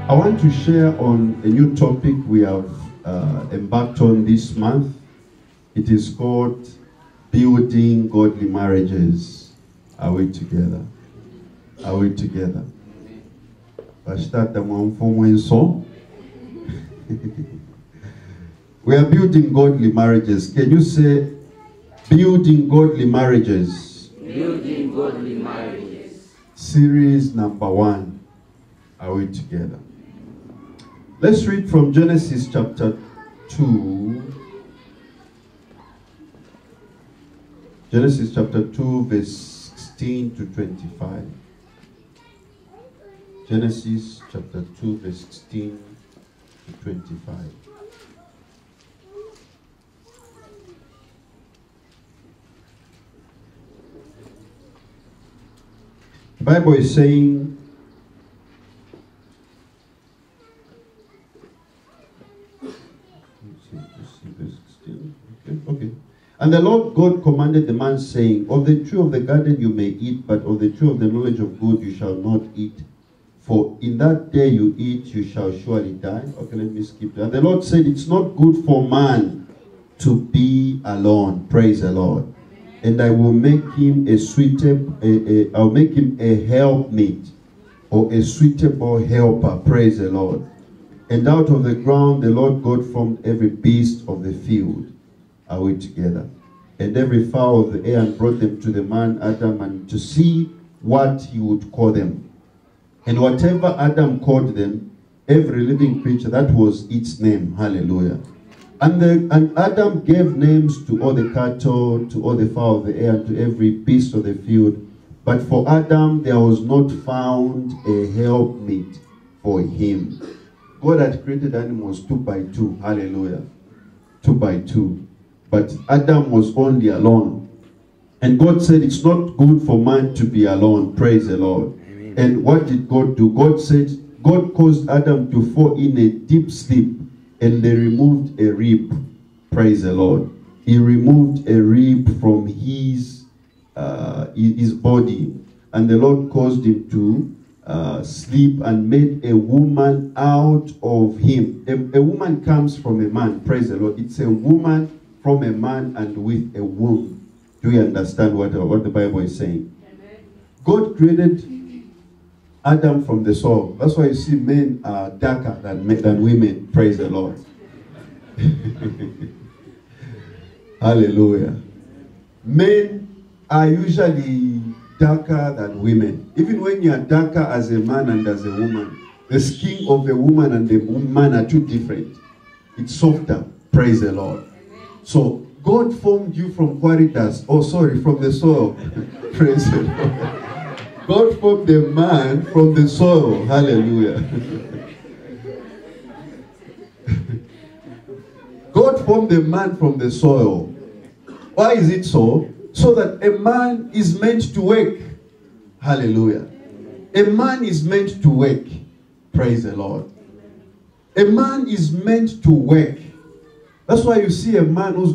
I want to share on a new topic we have embarked on this month. It is called Building Godly Marriages. Are we together? Are we together? We are building godly marriages. Can you say, building godly marriages? Building godly marriages. Series number 1. Are we together? Let's read from Genesis chapter 2. Genesis chapter 2, verse 16 to 25. Genesis chapter 2, verse 16 to 25. The Bible is saying, okay. And the Lord God commanded the man, saying, of the tree of the garden you may eat, but of the tree of the knowledge of good you shall not eat. For in that day you eat, you shall surely die. Okay, let me skip that. And the Lord said, it's not good for man to be alone. Praise the Lord. And I will make him I'll make him a helpmeet, or a suitable helper. Praise the Lord. And out of the ground the Lord God formed every beast of the field. Are we together? And every fowl of the air, and brought them to the man Adam, and to see what he would call them. And whatever Adam called them, every living creature, that was its name. Hallelujah. And Adam gave names to all the cattle, to all the fowl of the air, and to every beast of the field. But for Adam there was not found a helpmeet for him. God had created animals 2 by 2. Hallelujah. 2 by 2. But Adam was only alone. And God said it's not good for man to be alone. Praise the Lord. Amen. And what did God do? God said, God caused Adam to fall in a deep sleep, and they removed a rib. Praise the Lord. He removed a rib from his body. And the Lord caused him to sleep, and made a woman out of him. A woman comes from a man. Praise the Lord. It's a woman from a man and with a womb. Do you understand what the Bible is saying? Amen. God created Adam from the soil. That's why you see men are darker than women. Praise the Lord. Hallelujah. Men are usually darker than women. Even when you are darker as a man and as a woman, the skin of a woman and a man are too different. It's softer. Praise the Lord. So God formed you from quarry dust. Oh, sorry, from the soil. Praise the Lord. God formed the man from the soil. Hallelujah. God formed the man from the soil. Why is it so? So that a man is meant to work. Hallelujah. A man is meant to work. Praise the Lord. A man is meant to work. That's why you see a man who's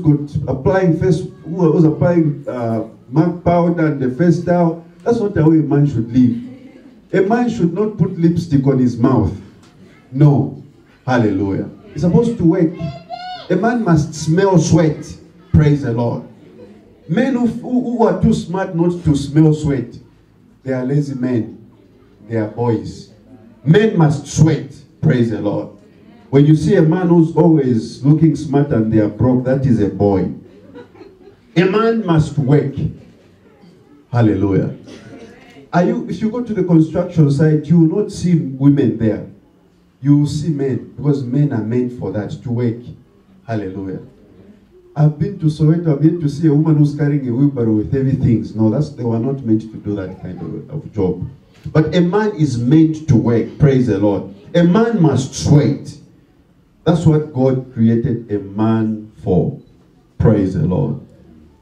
applying MAC powder and the face towel. That's not the way a man should live. A man should not put lipstick on his mouth. No. Hallelujah. He's supposed to work. A man must smell sweat. Praise the Lord. Men who are too smart not to smell sweat, they are lazy men. They are boys. Men must sweat. Praise the Lord. When you see a man who's always looking smart and they are broke, that is a boy. A man must work. Hallelujah. If you go to the construction site, you will not see women there. You will see men, because men are meant for that, to work. Hallelujah. I've been to Soweto, I've been to see a woman who's carrying a wheelbarrow with heavy things. No, they were not meant to do that kind of job. But a man is meant to work. Praise the Lord. A man must sweat. That's what God created a man for. Praise the Lord.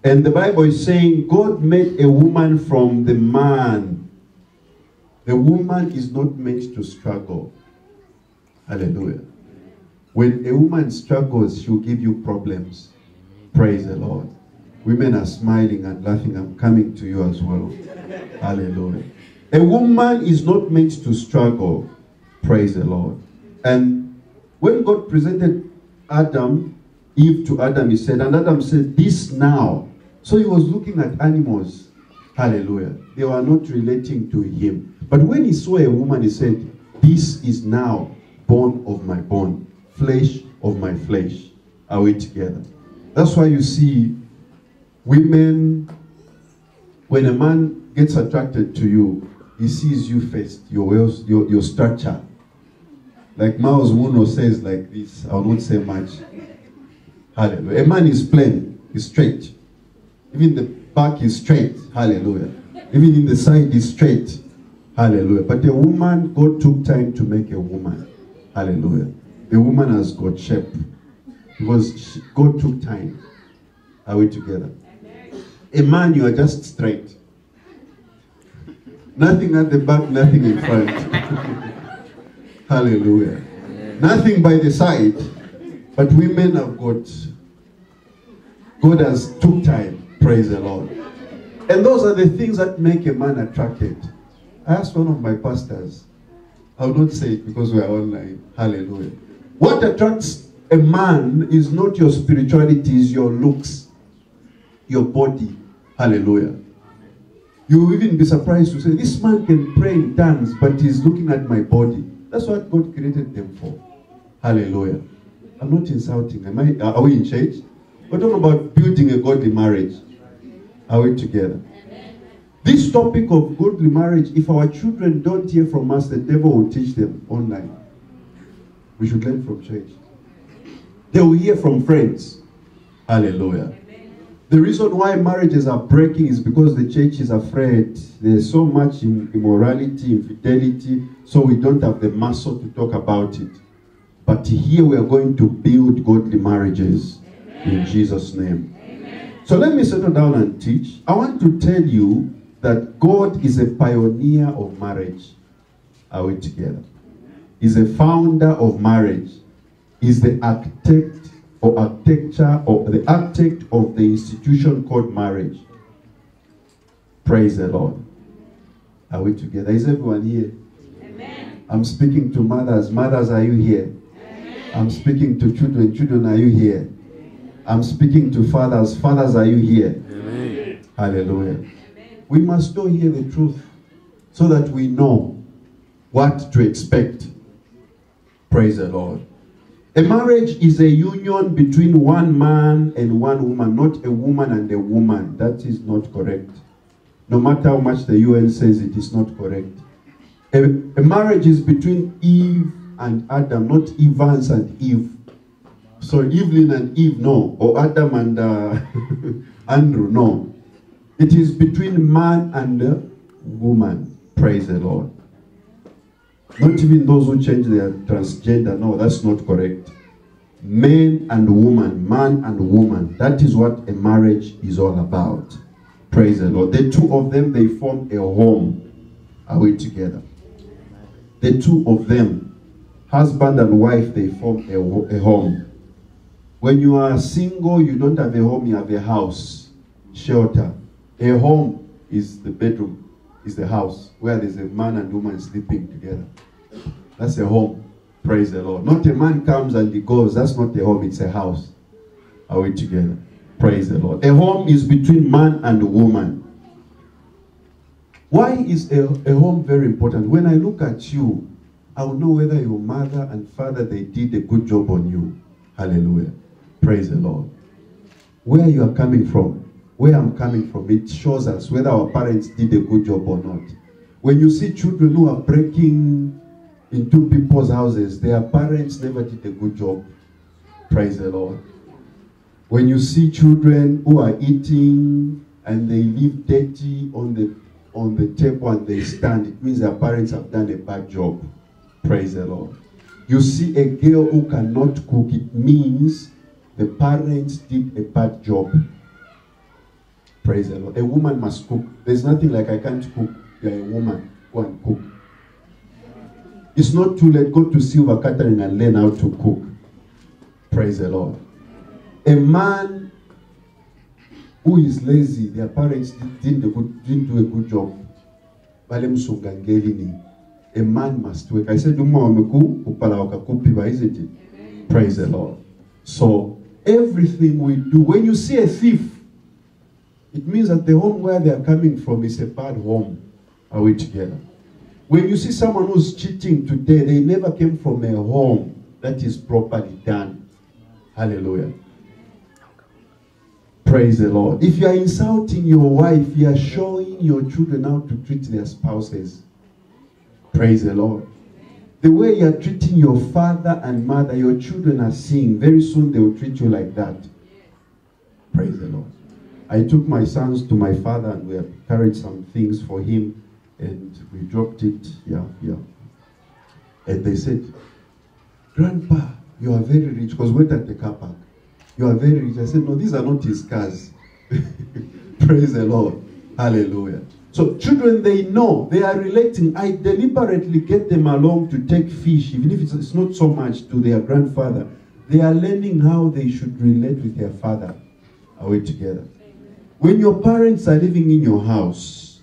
And the Bible is saying God made a woman from the man. The woman is not meant to struggle. Hallelujah. When a woman struggles, she'll give you problems. Praise the Lord. Women are smiling and laughing. I'm coming to you as well. Hallelujah. A woman is not meant to struggle. Praise the Lord. And when God presented Eve to Adam, he said, and Adam said, this now. So he was looking at animals. Hallelujah. They were not relating to him. But when he saw a woman, he said, this is now bone of my bone, flesh of my flesh. Are we together? That's why you see women, when a man gets attracted to you, he sees you first, your structure. Like Miles Muno says like this, I will not say much. Hallelujah. A man is plain, is straight. Even the back is straight. Hallelujah. Even in the side is straight. Hallelujah. But a woman, God took time to make a woman. Hallelujah. A woman has got shape. Because God took time. Are we together? A man, you are just straight. Nothing at the back, nothing in front. Hallelujah. Nothing by the side. But women have got, God has took time. Praise the Lord. And those are the things that make a man attracted. I asked one of my pastors, I will not say it because we are online. Hallelujah. What attracts a man is not your spirituality, is your looks, your body. Hallelujah. You will even be surprised to say, this man can pray in tongues, but he's looking at my body. That's what God created them for. Hallelujah. I'm not insulting. Are we in church? We're talking about building a godly marriage. Are we together? This topic of godly marriage, if our children don't hear from us, the devil will teach them online. We should learn from church. They will hear from friends. Hallelujah. The reason why marriages are breaking is because the church is afraid. There's so much immorality, infidelity, so we don't have the muscle to talk about it. But here we are going to build godly marriages. In Jesus' name. Amen. So let me settle down and teach. I want to tell you that God is a pioneer of marriage. Are we together? He's a founder of marriage. He's the architect or architecture or the architect of the institution called marriage. Praise the Lord. Are we together? Is everyone here? Amen. I'm speaking to mothers. Mothers, are you here? Amen. I'm speaking to children. Children, are you here? I'm speaking to fathers. Fathers, are you here? Amen. Hallelujah. Amen. We must all hear the truth so that we know what to expect. Praise the Lord. A marriage is a union between one man and one woman, not a woman and a woman. That is not correct. No matter how much the UN says it is not correct. A marriage is between Eve and Adam, not Evans and Eve. So Evelyn and Eve, no. Or Adam and Andrew, no. It is between man and woman. Praise the Lord. Not even those who change their transgender. No, that's not correct. Man and woman. Man and woman. That is what a marriage is all about. Praise the Lord. The two of them, they form a home. Are we together? The two of them, husband and wife, they form a home. When you are single, you don't have a home, you have a house, shelter. A home is the bedroom, is the house, where there's a man and woman sleeping together. That's a home. Praise the Lord. Not a man comes and he goes. That's not a home, it's a house. Are we together? Praise the Lord. A home is between man and woman. Why is a home very important? When I look at you, I will know whether your mother and father, they did a good job on you. Hallelujah. Praise the Lord. Where you are coming from, where I'm coming from, it shows us whether our parents did a good job or not. When you see children who are breaking into people's houses, their parents never did a good job. Praise the Lord. When you see children who are eating and they leave dirty on the table and they stand, it means their parents have done a bad job. Praise the Lord. You see a girl who cannot cook, it means the parents did a bad job. Praise the Lord. A woman must cook. There's nothing like I can't cook. You're a woman. Go and cook. It's not too late. Go to Silver Catering and learn how to cook. Praise the Lord. A man who is lazy, their parents didn't do a good job. A man must work. I said, isn't it? Praise the Lord. So, everything we do, when you see a thief, it means that the home where they are coming from is a bad home. Are we together? When you see someone who's cheating today, they never came from a home that is properly done. Hallelujah. Praise the Lord. If you are insulting your wife, you are showing your children how to treat their spouses. Praise the Lord. The way you are treating your father and mother, your children are seeing. Very soon they will treat you like that. Praise the Lord. I took my sons to my father and we have carried some things for him and we dropped it. And they said, Grandpa, you are very rich. Because we went at the car park. You are very rich. I said, no, these are not his cars. Praise the Lord. Hallelujah. So children, they know. They are relating. I deliberately get them along to take fish, even if it's not so much to their grandfather. They are learning how they should relate with their father. Are we together? When your parents are living in your house,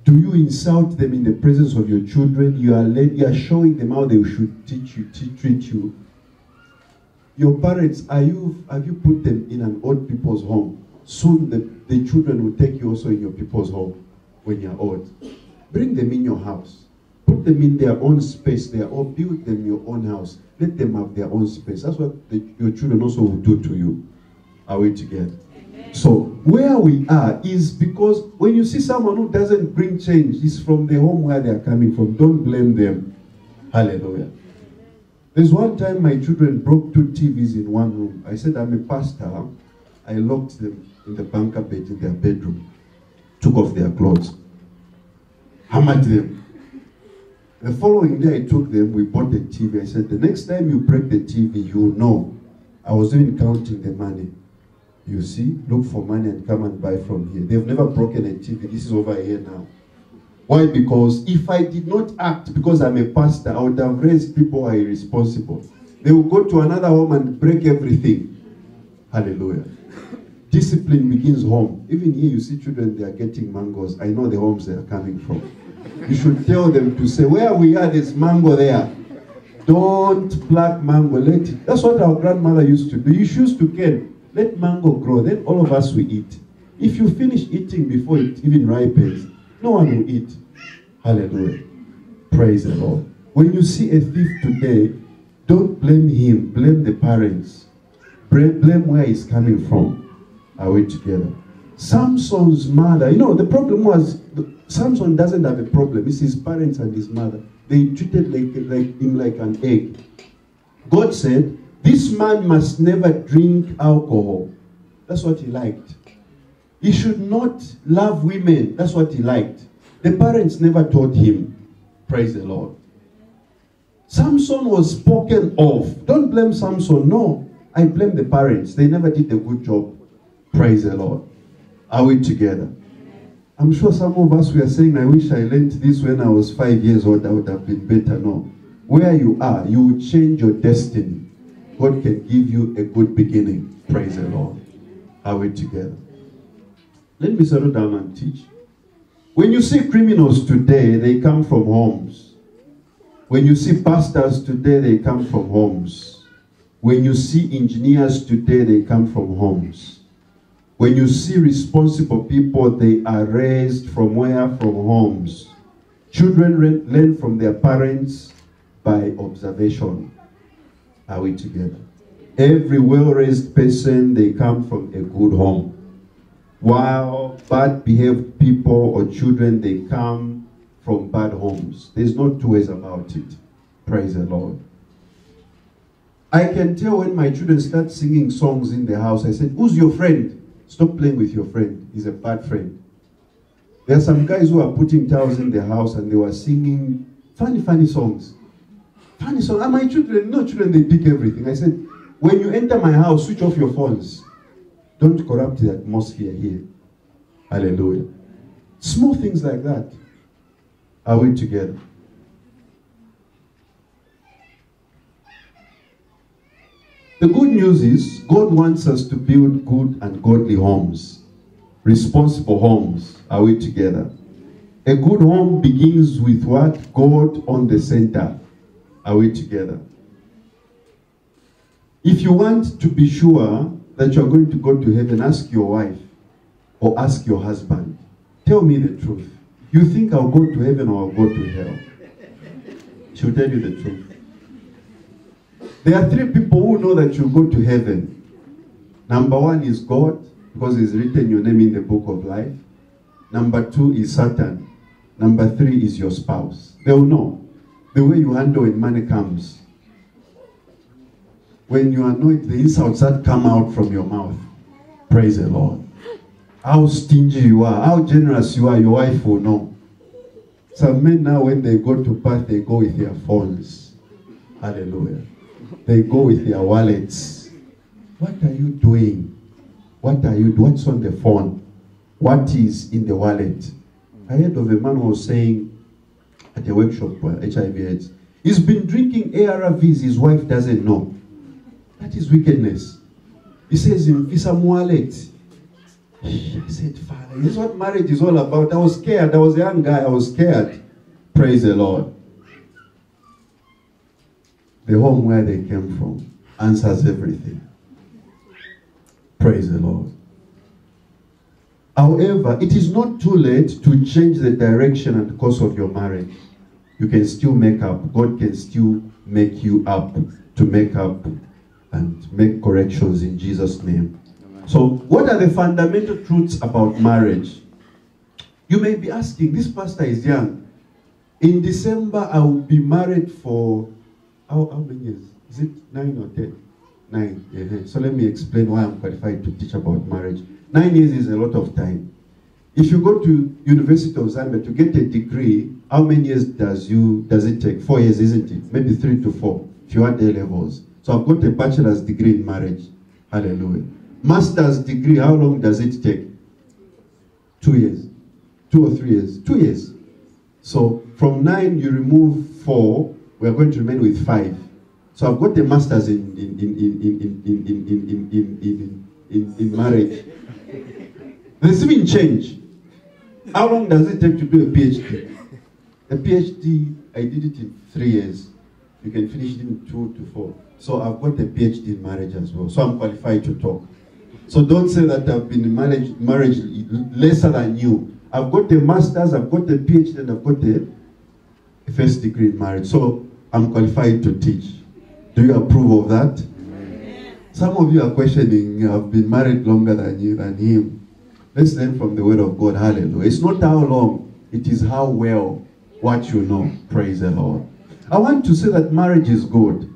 do you insult them in the presence of your children? You are showing them how they should treat you. Your parents, have you put them in an old people's home? Soon the children will take you also in your people's home when you're old. Bring them in your house. Put them in their own space there or build them your own house. Let them have their own space. That's what your children also will do to you. Are we together? Amen. So where we are is because when you see someone who doesn't bring change, it's from the home where they are coming from. Don't blame them. Hallelujah. There's one time my children broke 2 TVs in one room. I said, I'm a pastor. I locked them in the bunker bed in their bedroom. Took off their clothes. Hammered them. The following day I took them, we bought a TV. I said, the next time you break the TV, you will know. I was even counting the money. You see, look for money and come and buy from here. They've never broken a TV. This is over here now. Why? Because if I did not act because I'm a pastor, I would have raised people who are irresponsible. They will go to another home and break everything. Hallelujah. Discipline begins home. Even here you see children, they are getting mangoes. I know the homes they are coming from. You should tell them to say, where we are, there's mango there. Don't pluck mango. Let it. That's what our grandmother used to do. You choose to can. Let mango grow. Then all of us will eat. If you finish eating before it even ripens, no one will eat. Hallelujah. Praise the Lord. When you see a thief today, don't blame him. Blame the parents. Blame where he's coming from. Are we together? Samson's mother. You know, the problem was, Samson doesn't have a problem. It's his parents and his mother. They treated him like an egg. God said, this man must never drink alcohol. That's what he liked. He should not love women. That's what he liked. The parents never taught him. Praise the Lord. Samson was spoken of. Don't blame Samson. No, I blame the parents. They never did a good job. Praise the Lord. Are we together? I'm sure some of us were saying, I wish I learned this when I was 5 years old. I would have been better. No. Where you are, you will change your destiny. God can give you a good beginning. Praise the Lord. Are we together? Let me settle down and teach. When you see criminals today, they come from homes. When you see pastors today, they come from homes. When you see engineers today, they come from homes. When you see responsible people, they are raised from where? From homes. Children learn from their parents by observation. Are we together? Every well-raised person, they come from a good home. While bad-behaved people or children, they come from bad homes. There's no two ways about it. Praise the Lord. I can tell when my children start singing songs in the house, I said, who's your friend? Stop playing with your friend. He's a bad friend. There are some guys who are putting towels in their house and they were singing funny songs. Funny songs. And my children, no children, they pick everything. I said, when you enter my house, switch off your phones. Don't corrupt the atmosphere here. Hallelujah. Small things like that. Are we together? The good news is God wants us to build good and godly homes. Responsible homes. Are we together? A good home begins with what? God on the center. Are we together? If you want to be sure that you're going to go to heaven, ask your wife or ask your husband. Tell me the truth. You think I'll go to heaven or I'll go to hell? She'll tell you the truth. There are 3 people who know that you'll go to heaven. Number 1 is God, because he's written your name in the book of life. Number 2 is Satan. Number 3 is your spouse. They'll know the way you handle when money comes. When you anoint, the insults that come out from your mouth. Praise the Lord. How stingy you are, how generous you are, your wife will know. Some men now, when they go to bath, they go with their phones. Hallelujah. They go with their wallets. What are you doing? What are you doing? What's on the phone? What is in the wallet? I heard of a man who was saying at a workshop for HIV/AIDS, he's been drinking ARVs, his wife doesn't know. That is wickedness. He says, in some wallet. I said, Father, this is what marriage is all about. I was scared. I was a young guy. I was scared. Praise the Lord. The home where they came from answers everything. Praise the Lord. However, it is not too late to change the direction and course of your marriage. You can still make up. God can still make you up to make up and make corrections in Jesus' name. So, what are the fundamental truths about marriage? You may be asking, this pastor is young. In December, I will be married for, how many years? Is it 9 or 10? 9. So let me explain why I'm qualified to teach about marriage. 9 years is a lot of time. If you go to University of Zambia to get a degree, how many years does it take? 4 years, isn't it? Maybe 3 to 4, if you add A levels. So I've got a bachelor's degree in marriage. Hallelujah. Master's degree, how long does it take? 2 years. 2 or 3 years. 2 years. So from 9 you remove 4, we are going to remain with 5. So I've got a master's in marriage. There's even change. How long does it take to do a PhD? A PhD, I did it in 3 years. You can finish it in 2 to 4. So I've got a PhD in marriage as well. So I'm qualified to talk. So don't say that I've been in marriage lesser than you. I've got a master's, I've got a PhD, and I've got a first degree in marriage. So I'm qualified to teach. Do you approve of that? Amen. Some of you are questioning, I've been married longer than you, than him. Let's learn from the word of God. Hallelujah. It's not how long, it is how well what you know. Praise the Lord. I want to say that marriage is good.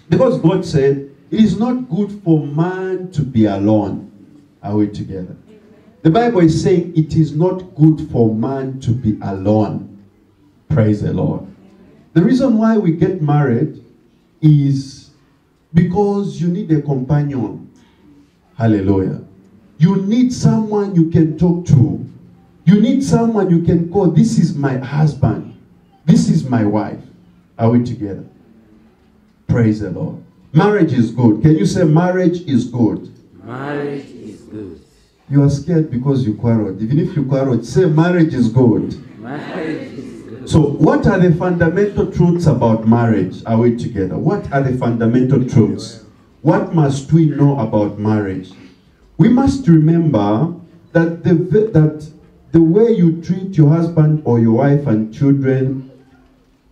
Because God said, it is not good for man to be alone. Are we together? The Bible is saying it is not good for man to be alone. Praise the Lord. The reason why we get married is because you need a companion. Hallelujah. You need someone you can talk to. You need someone you can call, this is my husband. This is my wife. Are we together? Praise the Lord. Marriage is good. Can you say marriage is good? Marriage is good. You are scared because you quarreled. Even if you quarreled, say marriage is good. Marriage is good. So what are the fundamental truths about marriage? Are we together? What are the fundamental truths? What must we know about marriage? We must remember that the way you treat your husband or your wife and children,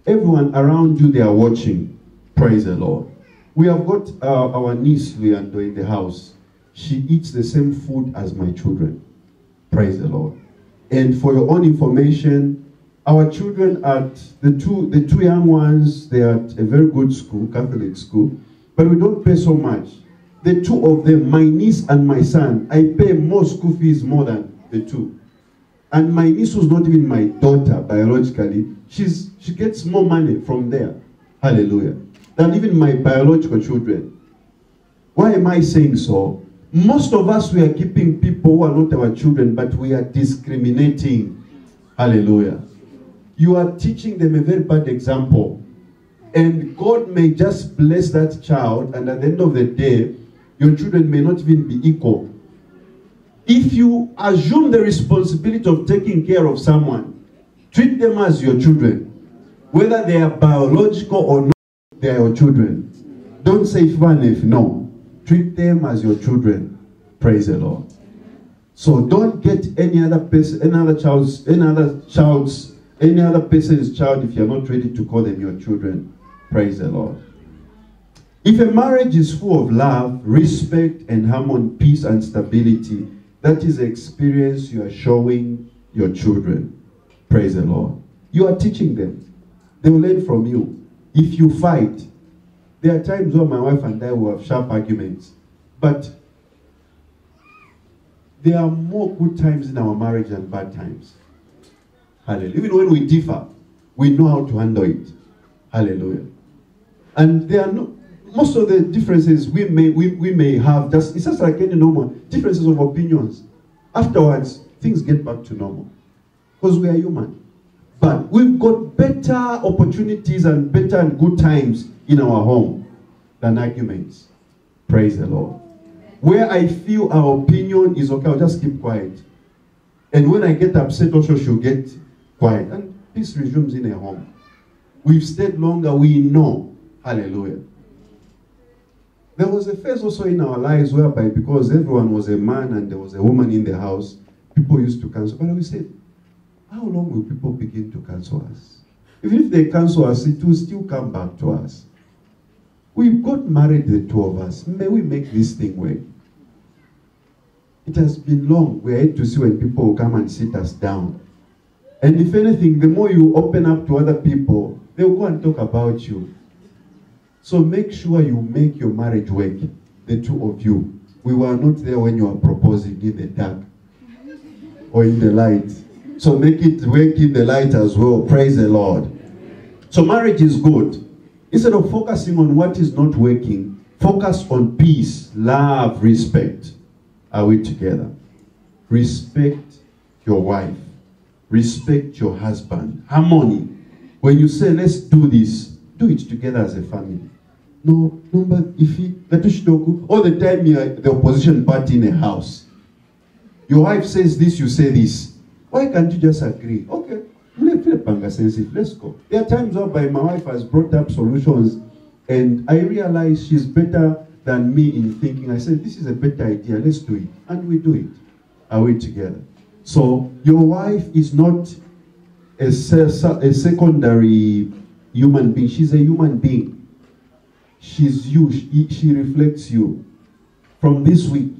everyone around you, they are watching. Praise the Lord. We have got our niece, Leandro, in the house. She eats the same food as my children. Praise the Lord. And for your own information, our children at the two young ones, they are at a very good school, Catholic school, but we don't pay so much. The two of them, my niece and my son, I pay more school fees more than the two. And my niece was not even my daughter biologically. She gets more money from there. Hallelujah. Than even my biological children. Why am I saying so? Most of us, we are keeping people who are not our children, but we are discriminating. Hallelujah. You are teaching them a very bad example. And God may just bless that child, and at the end of the day, your children may not even be equal. If you assume the responsibility of taking care of someone, Treat them as your children. Whether they are biological or not, they are your children. Don't say if no. Treat them as your children. Praise the Lord. So don't get any other person, any other person's child if you're not ready to call them your children. Praise the Lord. If a marriage is full of love, respect, and harmony, peace, and stability, that is the experience you are showing your children. Praise the Lord. You are teaching them. They will learn from you. If you fight, there are times when my wife and I will have sharp arguments, but there are more good times in our marriage than bad times. Hallelujah. Even when we differ, we know how to handle it. Hallelujah. And there are most of the differences we may have, it's just like any normal differences of opinions. Afterwards, things get back to normal because we are human. But we've got better opportunities and better and good times in our home than arguments. Praise the Lord. Where I feel our opinion is okay, I'll just keep quiet. And when I get upset, also she'll get quiet. And peace resumes in a home. We've stayed longer, we know. Hallelujah. There was a phase also in our lives whereby because everyone was a man and there was a woman in the house, people used to cancel. But we said, how long will people begin to cancel us? Even if they cancel us, it will still come back to us. We got married, the two of us. May we make this thing work? It has been long. We hate to see when people will come and sit us down. And if anything, the more you open up to other people, they will go and talk about you. So make sure you make your marriage work, the two of you. We were not there when you were proposing in the dark or in the light. So make it work in the light as well. Praise the Lord. So marriage is good. Instead of focusing on what is not working, focus on peace, love, respect. Are we together? Respect your wife. Respect your husband. Harmony. When you say, let's do this, do it together as a family. No, but if all the time you are the opposition party in a house. Your wife says this, you say this. Why can't you just agree? Okay, let's go. There are times whereby my wife has brought up solutions and I realize she's better than me in thinking. I said, this is a better idea, let's do it. And we do it. Are we together? So your wife is not a secondary human being. She's a human being. She's you. She reflects you. From this week,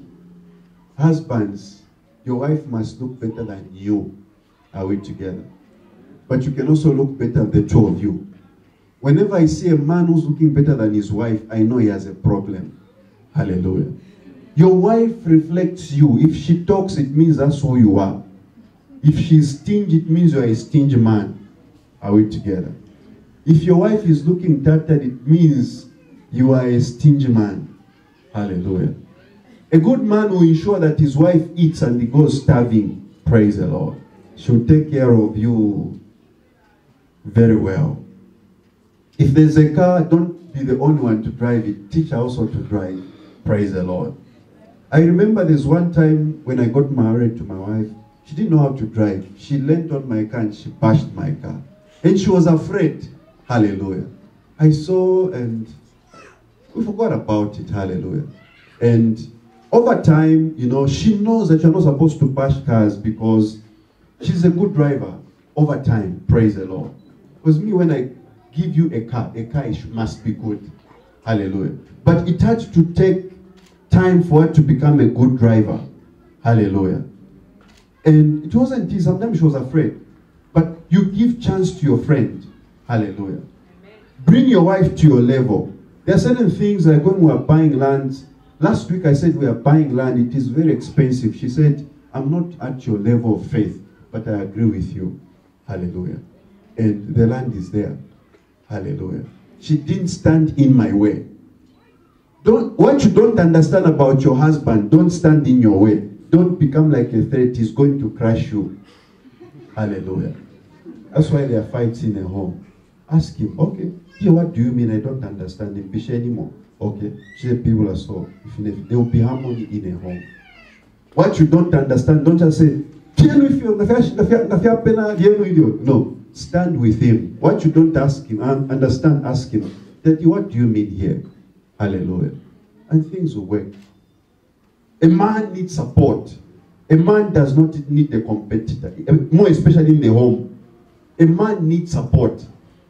husbands, your wife must look better than you. Are we together? But you can also look better than the two of you. Whenever I see a man who's looking better than his wife, I know he has a problem. Hallelujah. Your wife reflects you. If she talks, it means that's who you are. If she's stingy, it means you're a stingy man. Are we together? If your wife is looking tattered, it means you are a stingy man. Hallelujah. A good man will ensure that his wife eats and he goes starving. Praise the Lord. She'll take care of you very well. If there's a car, don't be the only one to drive it. Teach her also to drive. Praise the Lord. I remember there's one time when I got married to my wife, she didn't know how to drive. She leaned on my car and she bashed my car. And she was afraid. Hallelujah. I saw and we forgot about it. Hallelujah. And over time, you know, she knows that you're not supposed to bash cars because she's a good driver. Over time, praise the Lord. Because me, when I give you a car must be good. Hallelujah. But it had to take time for her to become a good driver. Hallelujah. And it wasn't easy. Sometimes she was afraid. But you give chance to your friend. Hallelujah. Bring your wife to your level. There are certain things like when we are buying land. Last week I said we are buying land. It is very expensive. She said, I'm not at your level of faith, but I agree with you. Hallelujah. And the land is there. Hallelujah. She didn't stand in my way. What you don't understand about your husband, don't stand in your way. Don't become like a threat. He's going to crush you. Hallelujah. That's why there are fights in a home. Ask him, okay, here, what do you mean? I don't understand him. Bisha anymore. Okay, she said people are so. There will be harmony in a home. What you don't understand, don't just say, No, stand with him. What you don't ask him, understand, ask him. Daddy, what do you mean here? Hallelujah. And things will work. A man needs support. A man does not need a competitor, more especially in the home. A man needs support.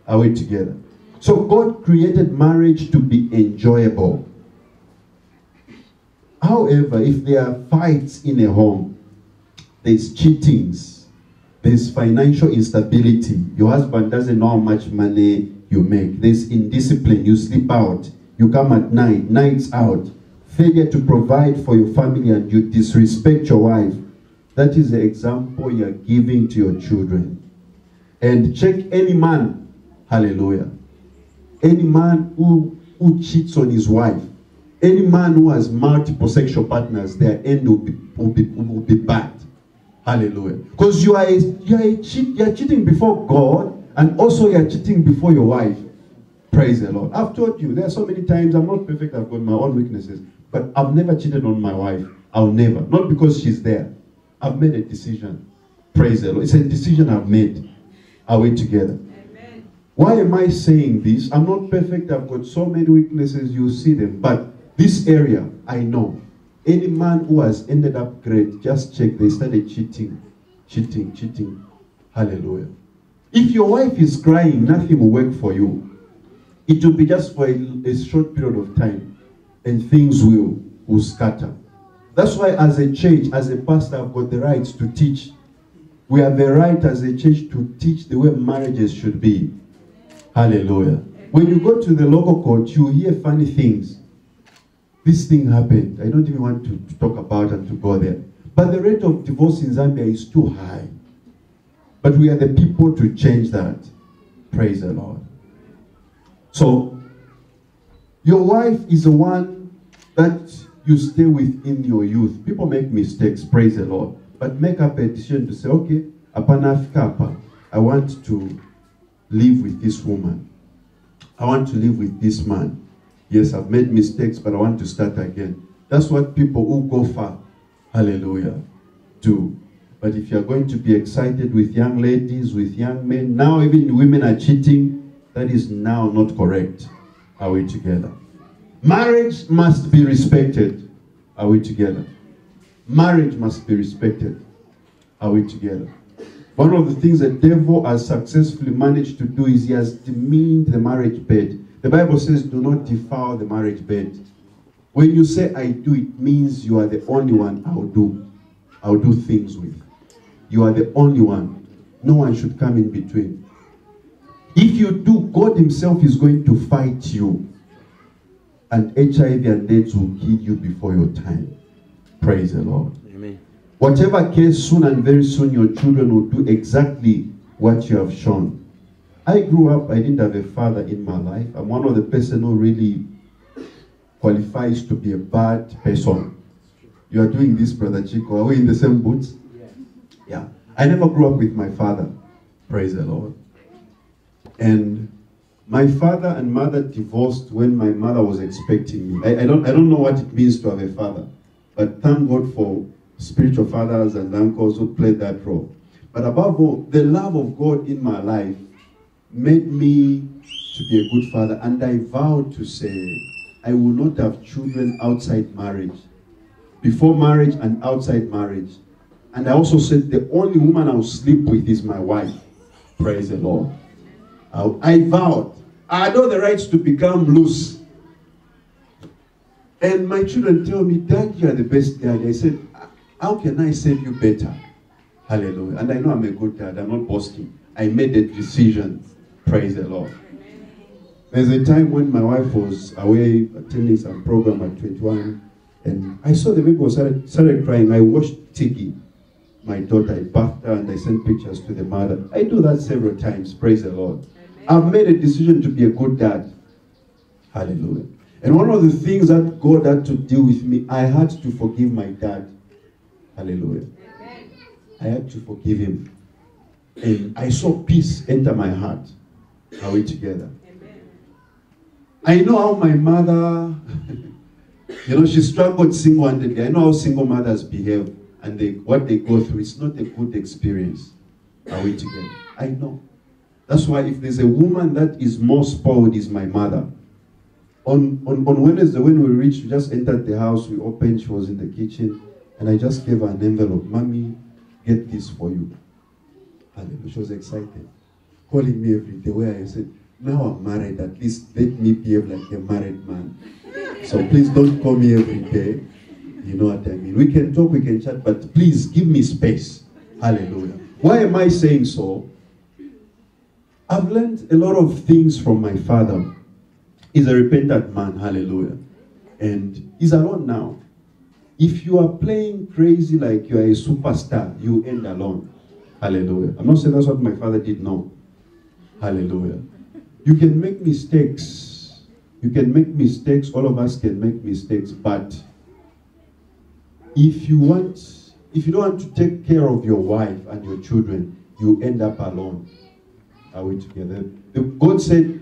Are we together? So God created marriage to be enjoyable. However, if there are fights in a home, there's cheatings, there's financial instability, your husband doesn't know how much money you make, there's indiscipline, you sleep out, you come at night, nights out, failure to provide for your family, and you disrespect your wife, that is the example you are giving to your children. And check any man, hallelujah, any man who cheats on his wife, any man who has multiple sexual partners, their end will be bad. Hallelujah. Because you are cheating before God, and also you are cheating before your wife. Praise the Lord. I've told you, there are so many times, I'm not perfect, I've got my own weaknesses, but I've never cheated on my wife. I'll never. Not because she's there. I've made a decision. Praise the Lord. It's a decision I've made. Are we together? Amen. Why am I saying this? I'm not perfect. I've got so many weaknesses. You see them. But this area, I know. Any man who has ended up great, just check. They started cheating. Hallelujah. If your wife is crying, nothing will work for you. It will be just for a short period of time. And things will scatter. That's why as a church, as a pastor, I've got the right to teach. We have the right as a church to teach the way marriages should be. Hallelujah. When you go to the local court, you hear funny things. This thing happened. I don't even want to talk about and to go there. But the rate of divorce in Zambia is too high. But we are the people to change that. Praise the Lord. So, your wife is the one that you stay with in your youth. People make mistakes, praise the Lord. But make up a decision to say, okay, I want to live with this woman. I want to live with this man. Yes, I've made mistakes, but I want to start again. That's what people who go far, hallelujah, do. But if you're going to be excited with young ladies, with young men, now even women are cheating, that is now not correct. Are we together? Marriage must be respected. Are we together? Marriage must be respected. Are we together? One of the things the devil has successfully managed to do is he has demeaned the marriage bed. The Bible says, do not defile the marriage bed. When you say I do, it means you are the only one I'll do things with. You are the only one. No one should come in between. If you do, God himself is going to fight you. And HIV and AIDS will kill you before your time. Praise the Lord. Amen. Whatever case, soon and very soon your children will do exactly what you have shown. I grew up, I didn't have a father in my life. I'm one of the person who really qualifies to be a bad person. You are doing this, Brother Chico. Are we in the same boots? Yeah. I never grew up with my father. Praise the Lord. And my father and mother divorced when my mother was expecting me. I don't know what it means to have a father. But thank God for spiritual fathers and uncles who played that role. But above all, the love of God in my life made me to be a good father. And I vowed to say, I will not have children outside marriage. Before marriage and outside marriage. And I also said, the only woman I will sleep with is my wife. Praise the Lord. I vowed. I had all the rights to become loose. And my children tell me, Dad, you are the best dad. I said, how can I serve you better? Hallelujah. And I know I'm a good dad. I'm not boasting. I made a decision. Praise the Lord. There's a time when my wife was away attending some program at 21. And I saw the baby started crying. I watched Tiki, my daughter. I bathed her and I sent pictures to the mother. I do that several times. Praise the Lord. I've made a decision to be a good dad. Hallelujah. And one of the things that God had to deal with me, I had to forgive my dad. Hallelujah. I had to forgive him. And I saw peace enter my heart. Are we together? I know how my mother, she struggled single-handedly. I know how single mothers behave. and what they go through, it's not a good experience. Are we together? I know. That's why if there's a woman that is more spoiled, is my mother. On Wednesday, when we reached, we just entered the house, we opened, she was in the kitchen, and I just gave her an envelope. Mommy, get this for you. Hallelujah. She was excited. Calling me every day, where I said, now I'm married, at least let me behave like a married man. So please don't call me every day. You know what I mean? We can talk, we can chat, but please give me space. Hallelujah. Why am I saying so? I've learned a lot of things from my father. He's a repentant man, hallelujah. And he's alone now. If you are playing crazy like you are a superstar, you end alone. Hallelujah. I'm not saying that's what my father did, no. Hallelujah. You can make mistakes. You can make mistakes. All of us can make mistakes. But if you don't want to take care of your wife and your children, you end up alone. Are we together? God said,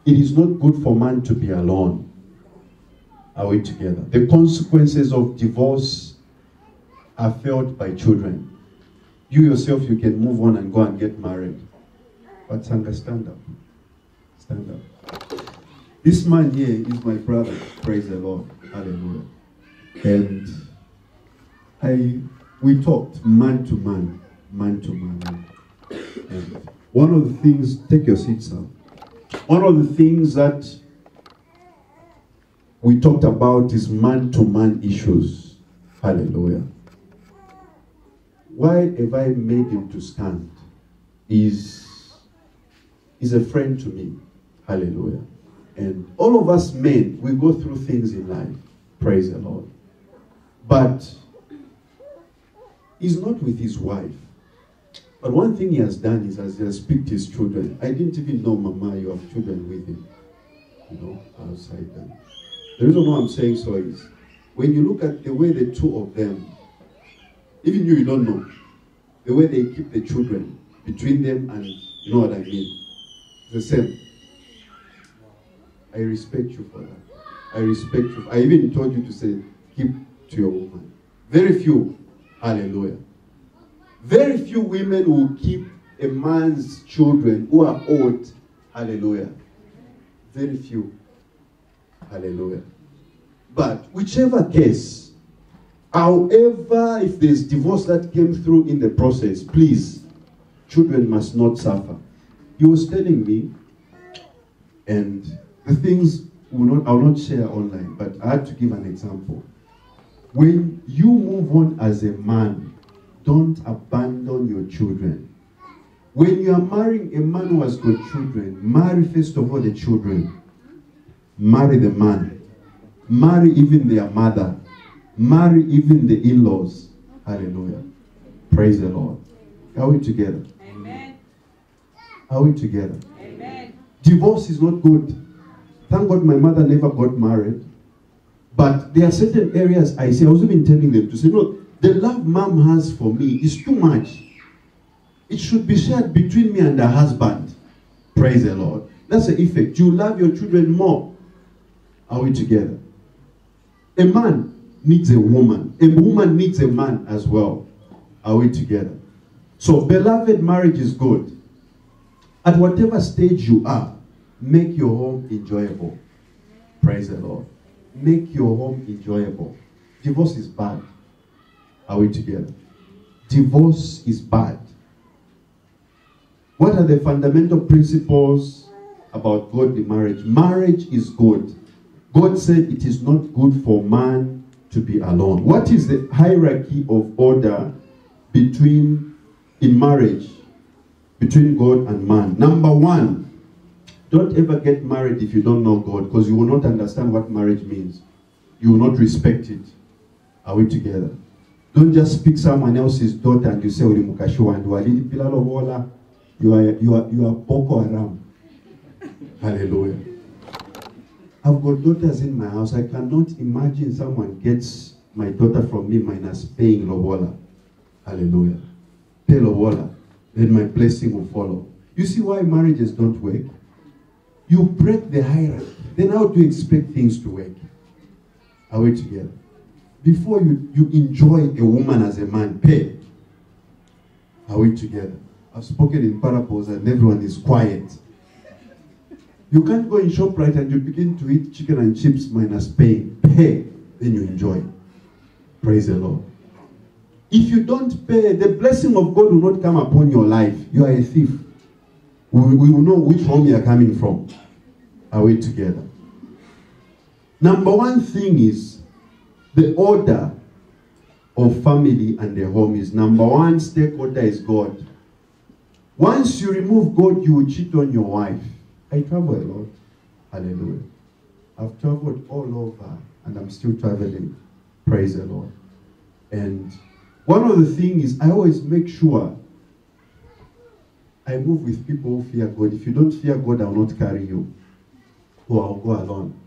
it is not good for man to be alone. Are we together? The consequences of divorce are felt by children. You yourself, you can move on and go and get married. But Sanga, stand up. Stand up. This man here is my brother. Praise the Lord. Hallelujah. And we talked man to man. Man to man. And one of the things, take your seat, sir. One of the things that we talked about is man-to-man issues. Hallelujah. Why have I made him to stand? Is a friend to me. Hallelujah. And all of us men, we go through things in life. Praise the Lord. But he's not with his wife. But one thing he has done is he has picked his children. I didn't even know, Mama, you have children with him. You know, outside them. The reason why I'm saying so is, when you look at the way the two of them, even you don't know, the way they keep the children between them, and you know what I mean. It's the same. I respect you for that. I respect you. I even told you to say, keep to your woman. Very few. Hallelujah. Very few women will keep a man's children who are old. Hallelujah. Very few. Hallelujah. But whichever case, however, if there's divorce that came through in the process, please, children must not suffer. He was telling me, and the things I'll not share online, but I had to give an example. When you move on as a man, don't abandon your children. When you are marrying a man who has got children, marry first of all the children. Marry the man. Marry even their mother. Marry even the in-laws. Hallelujah. Praise the Lord. Are we together? Amen. Are we together? Amen. Divorce is not good. Thank God my mother never got married. But there are certain areas I see. I was even telling them to say, look, the love mom has for me is too much. It should be shared between me and her husband. Praise the Lord. That's the effect. You love your children more. Are we together? A man needs a woman. A woman needs a man as well. Are we together? So, beloved, marriage is good. At whatever stage you are, make your home enjoyable. Praise the Lord. Make your home enjoyable. Divorce is bad. Are we together? Divorce is bad. What are the fundamental principles about godly marriage? Marriage is good. God said it is not good for man to be alone. What is the hierarchy of order in marriage between God and man? Number one, don't ever get married if you don't know God, because you will not understand what marriage means. You will not respect it. Are we together? Don't just pick someone else's daughter and you say, you are Boko Haram. Hallelujah. I've got daughters in my house. I cannot imagine someone gets my daughter from me minus paying Lobola. Hallelujah. Pay Lobola. Then my blessing will follow. You see why marriages don't work? You break the hierarchy. Then how do you expect things to work? Are we together? before you enjoy a woman as a man, pay. Are we together? I've spoken in parables and everyone is quiet. You can't go in ShopRite and you begin to eat chicken and chips minus paying. Pay, then you enjoy. Praise the Lord. If you don't pay, the blessing of God will not come upon your life. You are a thief. We will know which home you are coming from. Are we together? Number one thing is the order of family and the home is number one stakeholder is God. Once you remove God, you will cheat on your wife. I travel a lot. Hallelujah. I've traveled all over and I'm still traveling. Praise the Lord. And one of the things is I always make sure I move with people who fear God. If you don't fear God, I will not carry you. Or I'll go alone.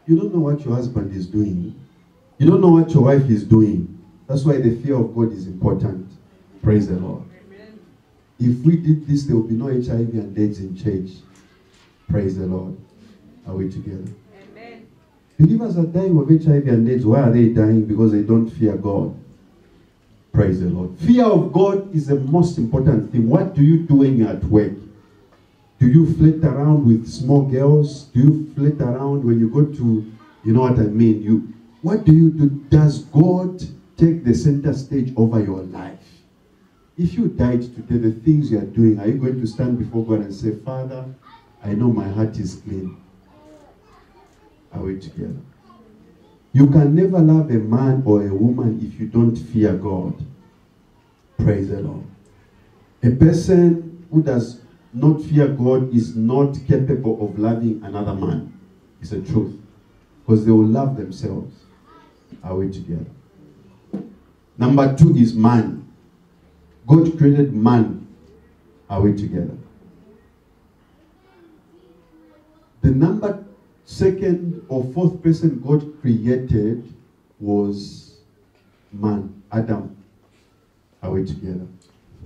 You don't know what your husband is doing. You don't know what your wife is doing. That's why the fear of God is important. Praise the Lord. Amen. If we did this, there will be no HIV and AIDS in church. Praise the Lord. Are we together? Amen. Believers are dying of HIV and AIDS. Why are they dying? Because they don't fear God. Praise the Lord. Fear of God is the most important thing. What do you do when you're at work? Do you flirt around with small girls? Do you flirt around when you go to, you know what I mean? What do you do? Does God take the center stage over your life? If you died today, the things you are doing, are you going to stand before God and say, Father, I know my heart is clean? Are we together? You can never love a man or a woman if you don't fear God. Praise the Lord. A person who does not fear God is not capable of loving another man. It's the truth. Because they will love themselves. Are we together? Number two is man. God created man. Are we together? The second or fourth person God created was man, Adam. Are we together?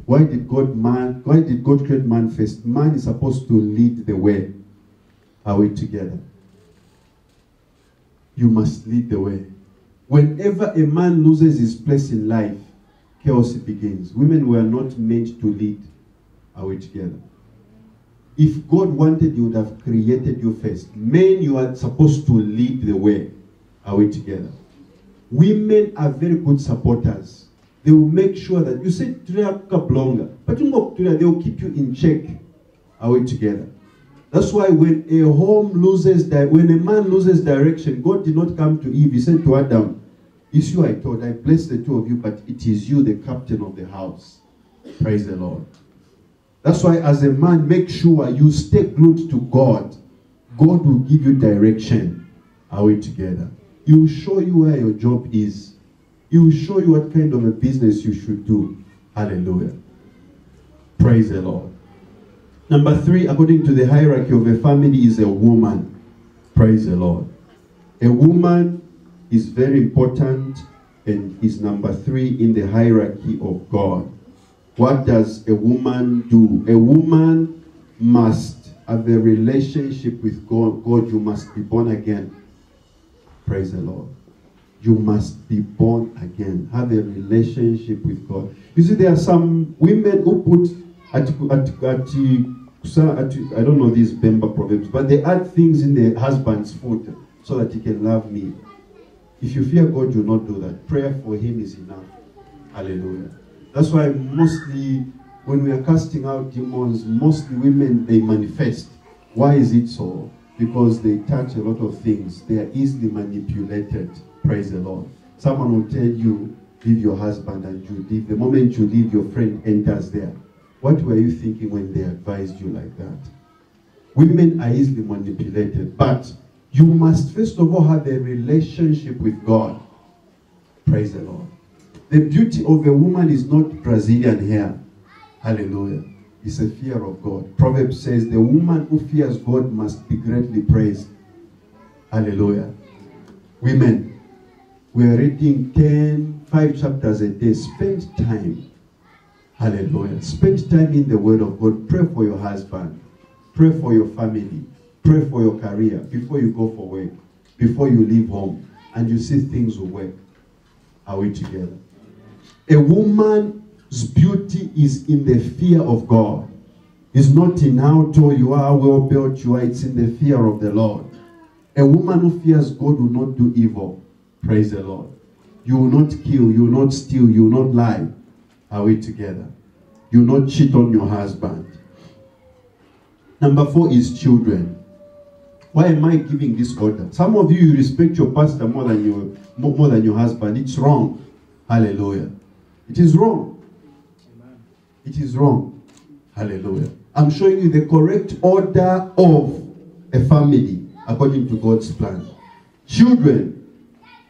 Why did God create man first? Man is supposed to lead the way. Are we together? You must lead the way. Whenever a man loses his place in life, chaos begins. Women were not meant to lead. Are we together? If God wanted, he would have created you first. Men, you are supposed to lead the way. Are we together? Women are very good supporters. They will make sure that you say blonga, but they will keep you in check. Are we together? That's why when a man loses direction, God did not come to Eve. He said to Adam, "It's you I told. I blessed the two of you, but it is you, the captain of the house." Praise the Lord. That's why as a man, make sure you stay glued to God. God will give you direction. Are we together? He will show you where your job is. He will show you what kind of a business you should do. Hallelujah. Praise the Lord. Number three, according to the hierarchy of a family, is a woman. Praise the Lord. A woman is very important and is number three in the hierarchy of God. What does a woman do? A woman must have a relationship with God. You must be born again. Praise the Lord. You must be born again. Have a relationship with God. You see, there are some women who put I don't know these Bemba proverbs, but they add things in their husband's food so that he can love me. If you fear God, you will not do that. Prayer for him is enough. Hallelujah. That's why mostly when we are casting out demons, mostly women, they manifest. Why is it so? Because they touch a lot of things. They are easily manipulated. Praise the Lord. Someone will tell you, leave your husband, and you leave. The moment you leave, your friend enters there. What were you thinking when they advised you like that? Women are easily manipulated, but you must first of all have a relationship with God. Praise the Lord. The beauty of a woman is not Brazilian hair. Hallelujah. It's a fear of God. Proverbs says the woman who fears God must be greatly praised. Hallelujah. Women, we are reading 5 chapters a day. Spend time. Hallelujah. Spend time in the word of God. Pray for your husband. Pray for your family. Pray for your career before you go for work. Before you leave home. and you see things will work. Are we together? A woman's beauty is in the fear of God. It's not in how tall you are, well built you are. It's in the fear of the Lord. A woman who fears God will not do evil. Praise the Lord. You will not kill. You will not steal. You will not lie. Are we together? You will not cheat on your husband. Number 4 is children. Why am I giving this order? Some of you respect your pastor more than your husband. It's wrong. Hallelujah. It is wrong. It is wrong. Hallelujah. I'm showing you the correct order of a family according to God's plan. Children.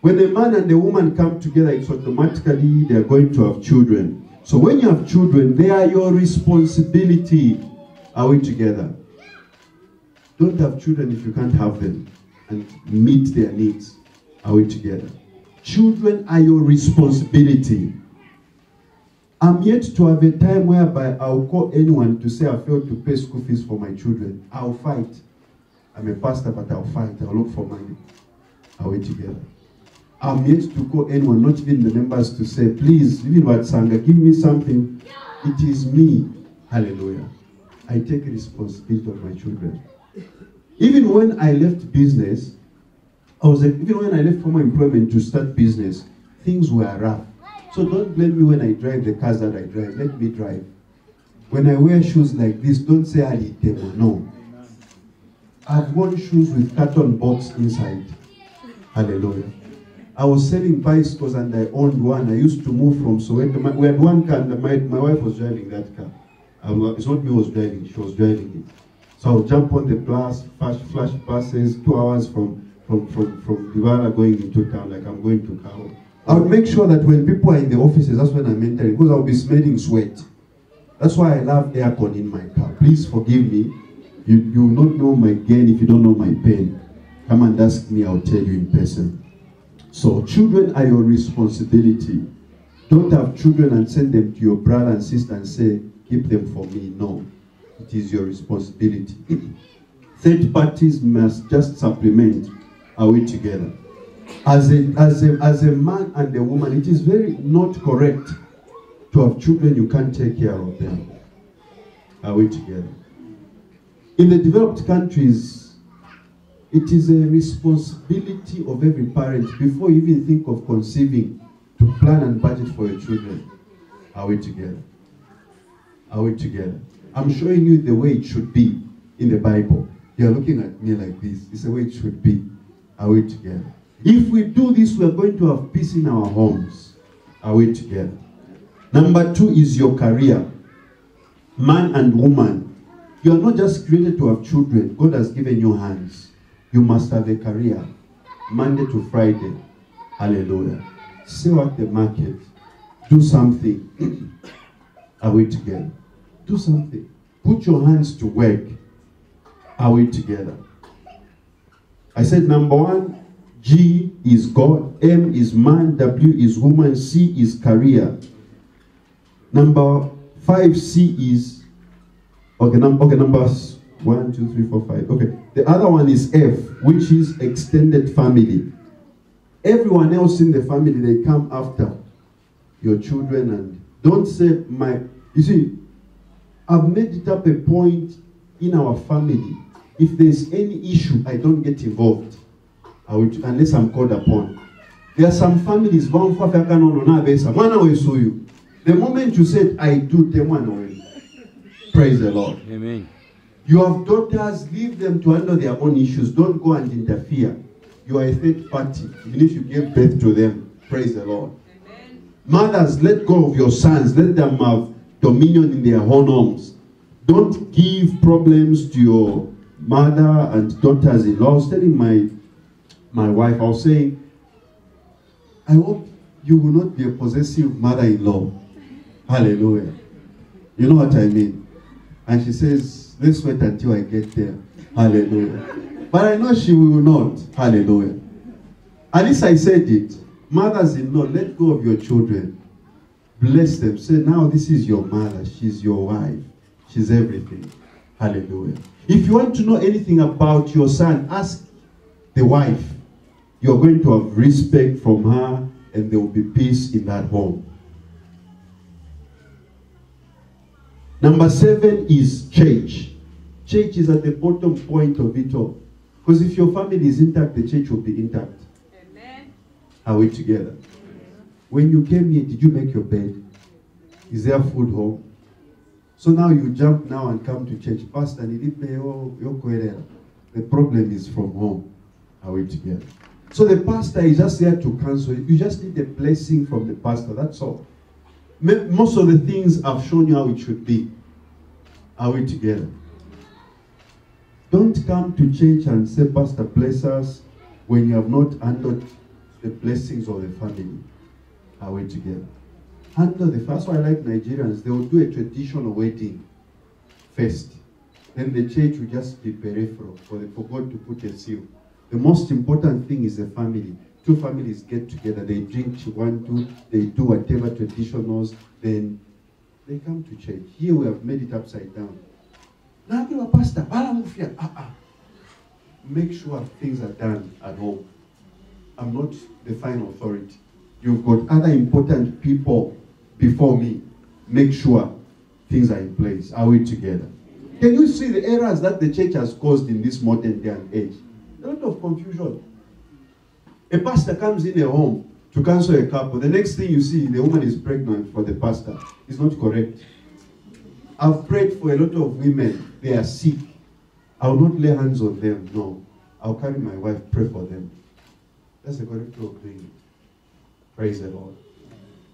When a man and a woman come together, it's automatically they are going to have children. So when you have children, they are your responsibility. Are we together? Don't have children if you can't have them and meet their needs. Are we together? Children are your responsibility. I'm yet to have a time whereby I'll call anyone to say I failed to pay school fees for my children. I'll fight. I'm a pastor, but I'll fight. I'll look for money. Are we together? I'm yet to call anyone, not even the members, to say, please, even Watsanga, give me something. It is me. Hallelujah. I take responsibility of my children. Even when I left business, even when I left former employment to start business, things were rough. So don't blame me when I drive the cars that I drive. Let me drive. When I wear shoes like this, don't say I need them. No. I've worn shoes with carton box inside. Hallelujah. I was selling bicycles and I owned one. I used to move from Soweto. We had one car and my wife was driving that car. It's not me who was driving, she was driving it. So I'll jump on the bus, flash buses, 2 hours from Divara going into town, like I'm going to Kao. I would make sure that when people are in the offices, that's when I'm entering, because I'll be smelling sweat. That's why I love aircon in my car. Please forgive me. You will not know my gain if you don't know my pain. Come and ask me, I'll tell you in person. So children are your responsibility. Don't have children and send them to your brother and sister and say, keep them for me. No. It is your responsibility. Third parties must just supplement. Are we together? As a man and a woman, it is very not correct to have children you can't take care of them. Are we together? In the developed countries, it is a responsibility of every parent before you even think of conceiving to plan and budget for your children. Are we together? Are we together? I'm showing you the way it should be in the Bible. You're looking at me like this. It's the way it should be. Are we together? If we do this, we're going to have peace in our homes. Are we together? Number 2 is your career. Man and woman. You are not just created to have children. God has given you hands. You must have a career. Monday to Friday. Hallelujah. Sell at the market. Do something. Are we together? Do something. Put your hands to work. Are we together? I said number 1, G is God, M is man, W is woman, C is career. Number 5, C is numbers 1, 2, 3, 4, 5. Okay. The other one is F, which is extended family. Everyone else in the family, they come after your children, and don't say you see, I've made it up a point in our family. If there's any issue, I don't get involved. Unless I'm called upon. There are some families, the moment you said, I do, they want to. Praise the Lord. Amen. You have daughters, leave them to handle their own issues. Don't go and interfere. You are a third party, even if you give birth to them. Praise the Lord. Amen. Mothers, let go of your sons. Let them have dominion in their own homes. Don't give problems to your mother and daughters-in-law. I was telling my wife, I was saying, I hope you will not be a possessive mother-in-law. Hallelujah. You know what I mean? And she says, let's wait until I get there. Hallelujah. But I know she will not. Hallelujah. At least I said it. Mothers-in-law, let go of your children. Bless them. Say, now this is your mother. She's your wife. She's everything. Hallelujah. If you want to know anything about your son, ask the wife. You're going to have respect from her, and there will be peace in that home. Number 7 is church. Church is at the bottom point of it all. Because if your family is intact, the church will be intact. Amen. Are we together? When you came here, did you make your bed? Is there food home? So now you jump now and come to church. Pastor, the problem is from home. Are we together? So the pastor is just there to counsel. You just need a blessing from the pastor. That's all. Most of the things I've shown you how it should be. Are we together? Don't come to church and say, Pastor, bless us, when you have not handled the blessings of the family. Are we together? Handle the first. That's why I like Nigerians. They will do a traditional wedding first. Then the church will just be peripheral for God to put a seal. The most important thing is the family. Two families get together, they drink, they do whatever traditionals, then they come to church. Here we have made it upside down. Now, pastor, make sure things are done at home. I'm not the final authority. You've got other important people before me. Make sure things are in place. Are we together? Can you see the errors that the church has caused in this modern day and age? A lot of confusion. A pastor comes in a home to counsel a couple. The next thing you see, the woman is pregnant for the pastor. It's not correct. I've prayed for a lot of women. They are sick. I will not lay hands on them. No. I'll carry my wife, pray for them. That's the correct way of doing it. Praise the Lord.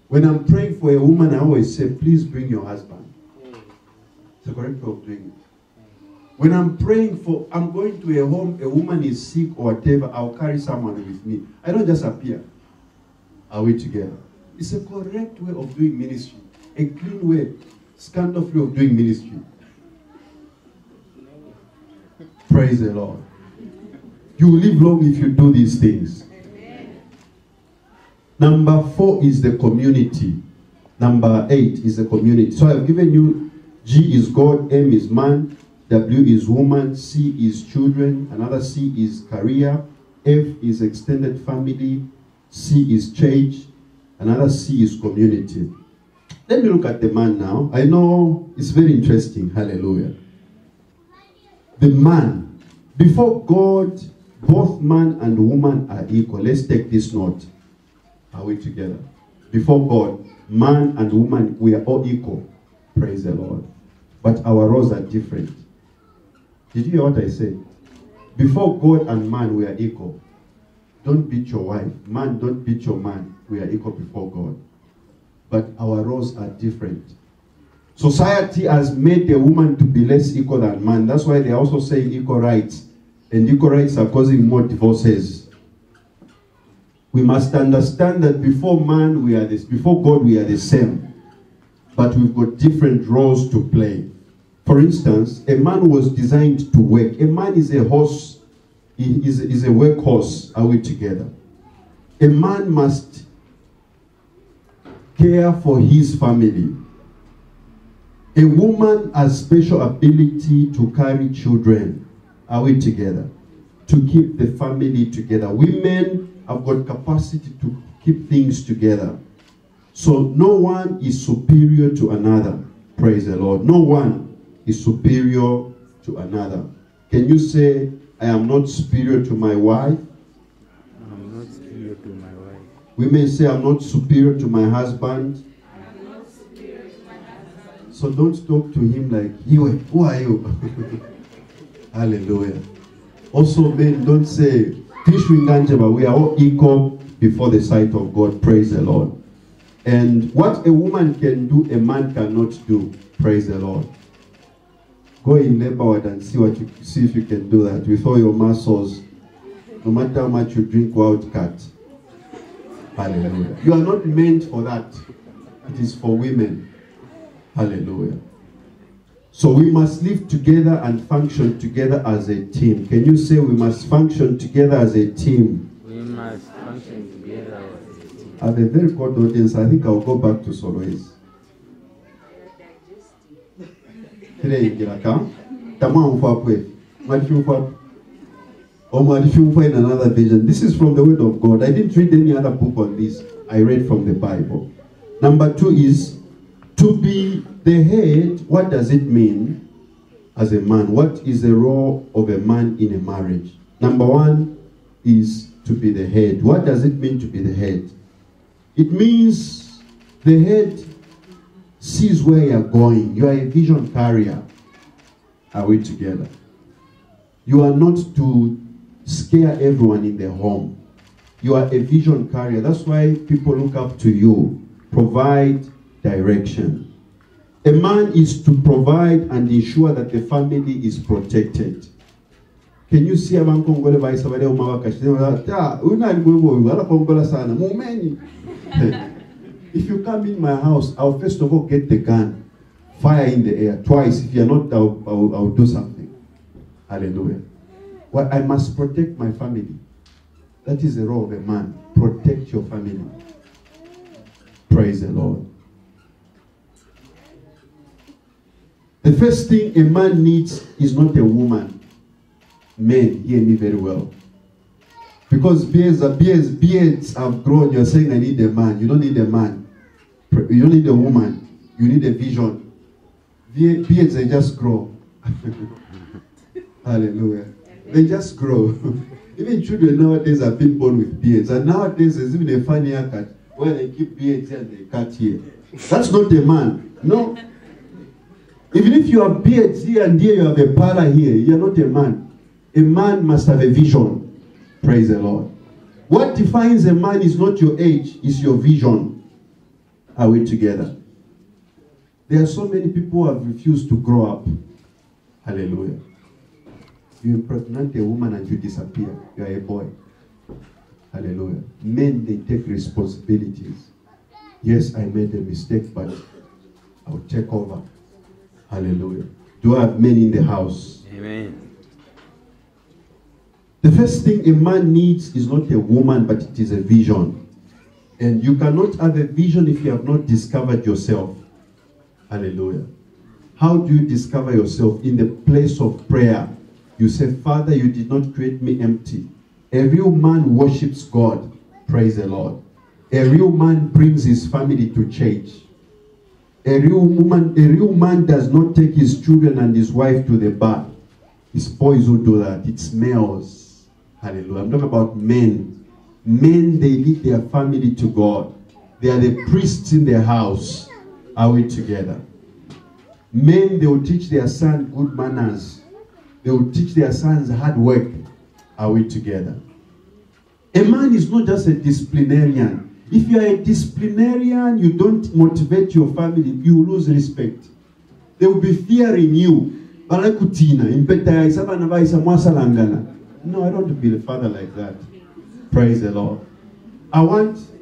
When I'm praying for a woman, I always say, please bring your husband. It's the correct way of doing it. When I'm praying for, I'm going to a home, a woman is sick or whatever, I'll carry someone with me. I don't just appear. Are we together? It's a correct way of doing ministry. A clean way, scandal-free of doing ministry. Praise the Lord. You will live long if you do these things. Amen. Number 4 is the community. Number 8 is the community. So I've given you G is God, M is man, W is woman, C is children, another C is career, F is extended family, C is church, another C is community. Let me look at the man now. I know it's very interesting. Hallelujah. The man. Before God, both man and woman are equal. Let's take this note. Are we together? Before God, man and woman, we are all equal. Praise the Lord. But our roles are different. Did you hear what I said? Before God and man, we are equal. Don't beat your wife. Man, don't beat your man. We are equal before God. But our roles are different. Society has made the woman to be less equal than man. That's why they also say equal rights. And equal rights are causing more divorces. We must understand that before man, we are this. Before God, we are the same. But we've got different roles to play. For instance, a man was designed to work. A man is a horse. He is a workhorse. Are we together? A man must care for his family. A woman has special ability to carry children. Are we together? To keep the family together. Women have got capacity to keep things together. So no one is superior to another. Praise the Lord. No one is superior to another. Can you say, I am not superior to my wife? I'm not superior to my wife. Women say, I'm not superior to my husband. I'm not superior to my husband. So don't talk to him like, who are you? Hallelujah. Also, men, don't say, we are all equal before the sight of God. Praise the Lord. And what a woman can do, a man cannot do. Praise the Lord. Go in labor ward and see if you can do that with all your muscles. No matter how much you drink Wildcat. Hallelujah. You are not meant for that. It is for women. Hallelujah. So we must live together and function together as a team. Can you say we must function together as a team? We must function together as a team. I have a very good audience. I think I'll go back to Solois. Or if you find another version, this is from the Word of God. I didn't read any other book on this. I read from the Bible. Number 2 is to be the head. What does it mean as a man? What is the role of a man in a marriage? Number 1 is to be the head. What does it mean to be the head? It means the head sees where you're going. You are a vision carrier. Are we together? You are not to scare everyone in the home. You are a vision carrier. That's why people look up to you. Provide direction. A man is to provide and ensure that the family is protected. Can you see abantu Kongole baisa bale umawakashi? Ta, una ngwewo wala Kongola sana. Mumeni. If you come in my house, I'll first of all get the gun, fire in the air twice. If you're not, I'll do something. Hallelujah. Well, I must protect my family. That is the role of a man. Protect your family. Praise the Lord. The first thing a man needs is not a woman. Men, hear me very well. Because beards have grown, you're saying I need a man. You don't need a man. You don't need a woman. You need a vision. Beards, they just grow. Hallelujah. They just grow. Even children nowadays have been born with beards. And nowadays there's even a funny haircut where they keep beards here and they cut here. That's not a man. No. Even if you have beards here and here, you have a parlor here, you're not a man. A man must have a vision. Praise the Lord. What defines a man is not your age, it's your vision. Are we together? There are so many people who have refused to grow up. Hallelujah. You impregnate a woman and you disappear. You are a boy. Hallelujah. Men, they take responsibilities. Yes, I made a mistake, but I'll take over. Hallelujah. Do I have men in the house? Amen. The first thing a man needs is not a woman, but it is a vision. And you cannot have a vision if you have not discovered yourself. Hallelujah. How do you discover yourself? In the place of prayer. You say, Father, you did not create me empty. A real man worships God. Praise the Lord. A real man brings his family to church. A real man does not take his children and his wife to the bar. It's boys who do that. It's males. Hallelujah. I'm talking about men. Men, they lead their family to God. They are the priests in their house. Are we together? Men, they will teach their son good manners. They will teach their sons hard work. Are we together? A man is not just a disciplinarian. If you are a disciplinarian, you don't motivate your family, you lose respect. They will be fearing you. No, I don't want to be the father like that. Praise the Lord.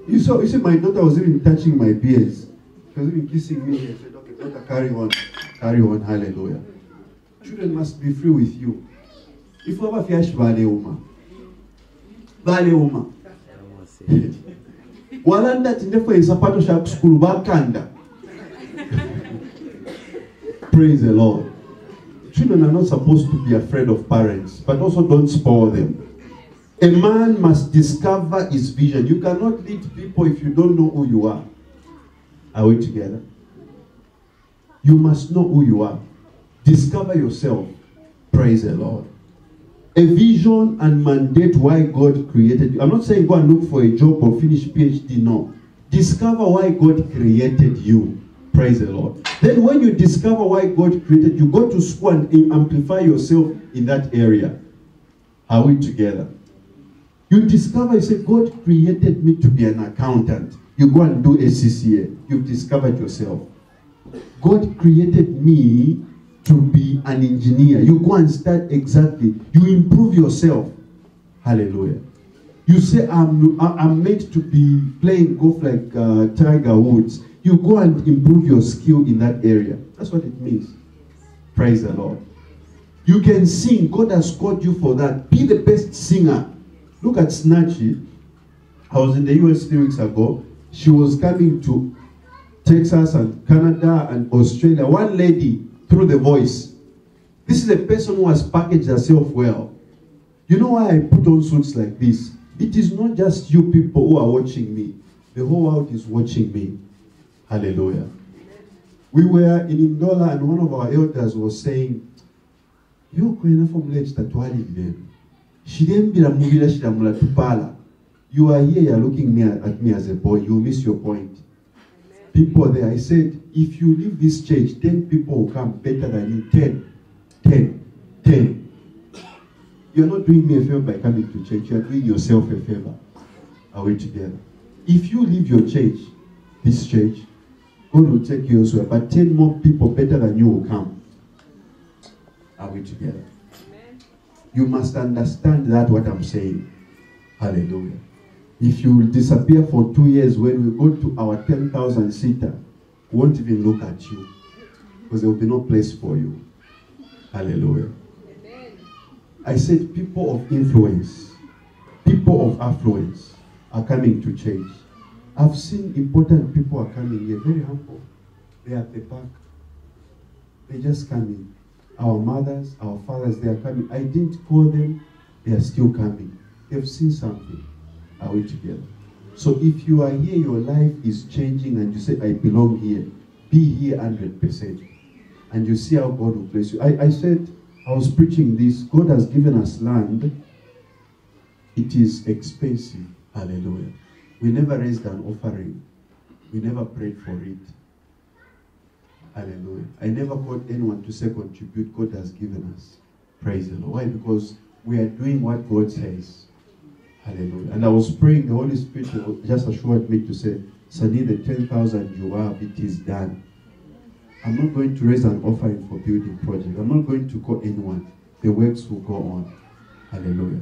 You see my daughter was even touching my beards. She was even kissing me. I said, okay, daughter, carry on. Carry on, hallelujah. Children must be free with you. If you have a fiash, vale uma. Walanda tindefo isapato sha school bakanda. Praise the Lord. Children are not supposed to be afraid of parents, but also don't spoil them. A man must discover his vision. You cannot lead people if you don't know who you are. Are we together? You must know who you are. Discover yourself. Praise the Lord. A vision and mandate why God created you. I'm not saying go and look for a job or finish PhD. No. Discover why God created you. Praise the Lord. Then when you discover why God created you, go to school and amplify yourself in that area. Are we together? You discover, you say, God created me to be an accountant. You go and do ACCA. You've discovered yourself. God created me to be an engineer. You go and start exactly. You improve yourself. Hallelujah. You say, I'm meant to be playing golf like Tiger Woods. You go and improve your skill in that area. That's what it means. Praise the Lord. You can sing. God has called you for that. Be the best singer. Look at Snatchy. I was in the US 3 weeks ago. She was coming to Texas and Canada and Australia. One lady through The Voice. This is a person who has packaged herself well. You know why I put on suits like this? It is not just you people who are watching me. The whole world is watching me. Hallelujah. We were in Ndola and one of our elders was saying, you are here, you are looking at me as a boy, you miss your point. People there, I said, if you leave this church, 10 people will come better than you. 10. You're not doing me a favor by coming to church, you're doing yourself a favor. Are we together? If you leave your church, this church, God will take you elsewhere, but 10 more people better than you will come. Are we together? Amen. You must understand that what I'm saying. Hallelujah. If you will disappear for 2 years, when we go to our 10,000 seater, we won't even look at you because there will be no place for you. Hallelujah. Amen. I said people of influence, people of affluence are coming to church. I've seen important people are coming here, very humble. They are at the back. They just coming. Our mothers, our fathers, they are coming. I didn't call them, they are still coming. They've seen something. Are we together? So if you are here, your life is changing and you say, I belong here. Be here 100%. And you see how God will bless you. I said, I was preaching this. God has given us land. It is expensive. Hallelujah. We never raised an offering. We never prayed for it. Hallelujah. I never called anyone to say contribute. God has given us. Praise the Lord. Why? Because we are doing what God says. Hallelujah. And I was praying, the Holy Spirit just assured me to say, Sunny, the 10,000 you have, it is done. I'm not going to raise an offering for building project. I'm not going to call anyone. The works will go on. Hallelujah.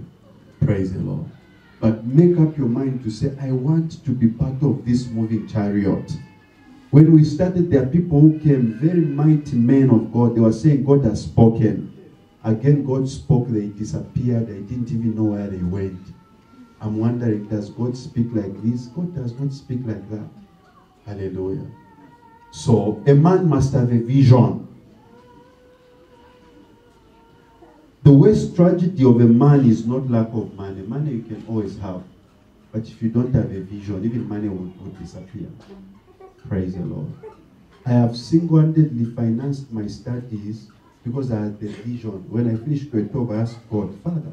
Praise the Lord. But make up your mind to say, I want to be part of this moving chariot. When we started, there are people who came, very mighty men of God. They were saying, God has spoken. Again, God spoke, they disappeared. I didn't even know where they went. I'm wondering, does God speak like this? God does not speak like that. Hallelujah. So, a man must have a vision. The worst tragedy of a man is not lack of money. Money you can always have. But if you don't have a vision, even money will disappear. Praise the Lord. I have single-handedly financed my studies because I had the vision. When I finished grade 12, I asked God, Father,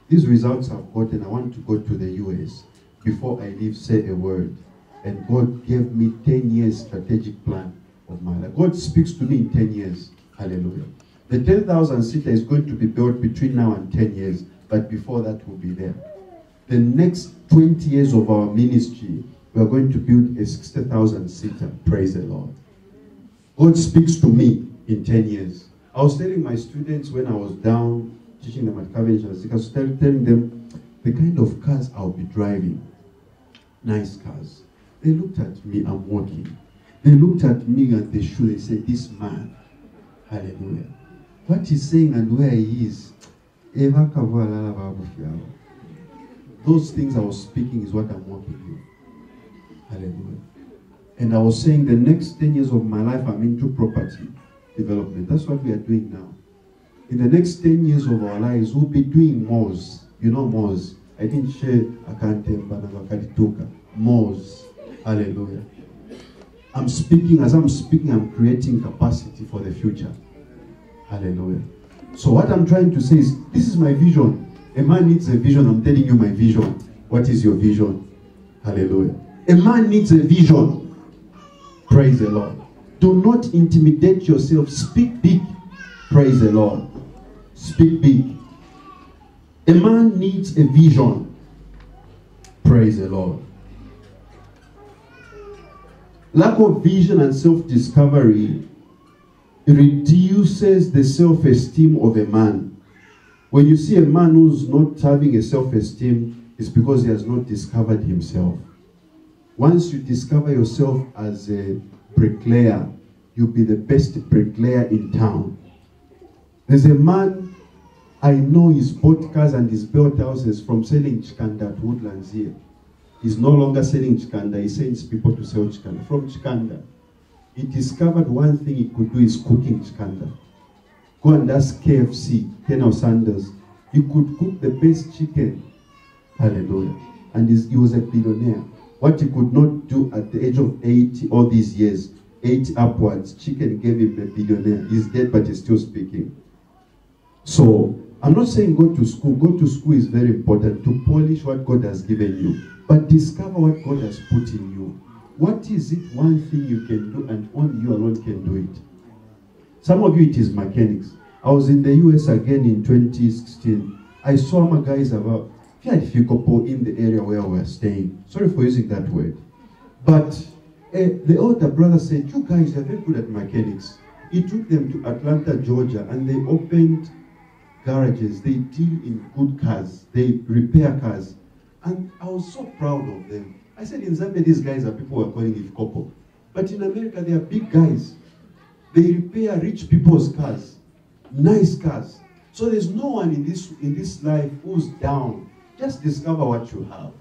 these results I've gotten, I want to go to the US. Before I leave, say a word. And God gave me 10 years strategic plan of my life. God speaks to me in 10 years. Hallelujah. The 10,000 seater is going to be built between now and 10 years. But before that, we'll be there. The next 20 years of our ministry, we are going to build a 60,000 seater. Praise the Lord. God speaks to me in 10 years. I was telling my students when I was down, teaching them at Cavendish, I was telling them the kind of cars I'll be driving. Nice cars. They looked at me, I'm walking. They looked at me and they should, they said, this man, hallelujah. What he's saying and where he is, those things I was speaking is what I'm walking with. Hallelujah. And I was saying the next 10 years of my life, I'm into property development. That's what we are doing now. In the next 10 years of our lives, we'll be doing malls. You know malls. I didn't share malls. Hallelujah. As I'm speaking, I'm creating capacity for the future. Hallelujah. So what I'm trying to say is, this is my vision. A man needs a vision. I'm telling you my vision. What is your vision? Hallelujah. A man needs a vision. Praise the Lord. Do not intimidate yourself. Speak big. Praise the Lord. Speak big. A man needs a vision. Praise the Lord. Lack of vision and self-discovery reduces the self-esteem of a man. When you see a man who's not having a self-esteem, it's because he has not discovered himself. Once you discover yourself as a bricklayer, you'll be the best bricklayer in town. There's a man I know, he's bought cars and he's built houses from selling chikanda at Woodlands here. He's no longer selling chikanda, he sends people to sell chikanda. From chikanda, he discovered one thing he could do is cooking chikanda. Go and ask KFC, Colonel Sanders, He could cook the best chicken. Hallelujah. And he was a billionaire. What he could not do at the age of 80, all these years, 80 upwards, chicken gave him a billionaire. He's dead, but he's still speaking. So, I'm not saying go to school. Go to school is very important to polish what God has given you. But discover what God has put in you. What is it one thing you can do and only you alone can do it? Some of you, it is mechanics. I was in the US again in 2016. I saw my guys about in the area where we were staying. Sorry for using that word. But the older brother said, you guys are very good at mechanics. He took them to Atlanta, Georgia, and they opened garages. They deal in good cars. They repair cars. And I was so proud of them. I said in Zambia, these guys are people who are calling it couple. But in America, they are big guys. They repair rich people's cars. Nice cars. So there's no one in this life who's down. Just discover what you have.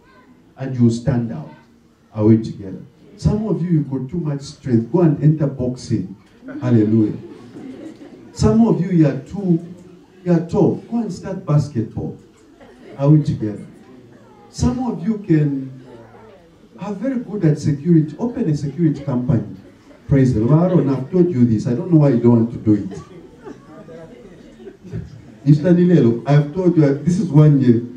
And you'll stand out. Are we together? Some of you got too much strength. Go and enter boxing. Hallelujah. Some of you are tall. Go and start basketball. Are we together? Some of you are very good at security. Open a security company. Praise the Lord. Aaron, I've told you this. I don't know why you don't want to do it. I've told you this is 1 year.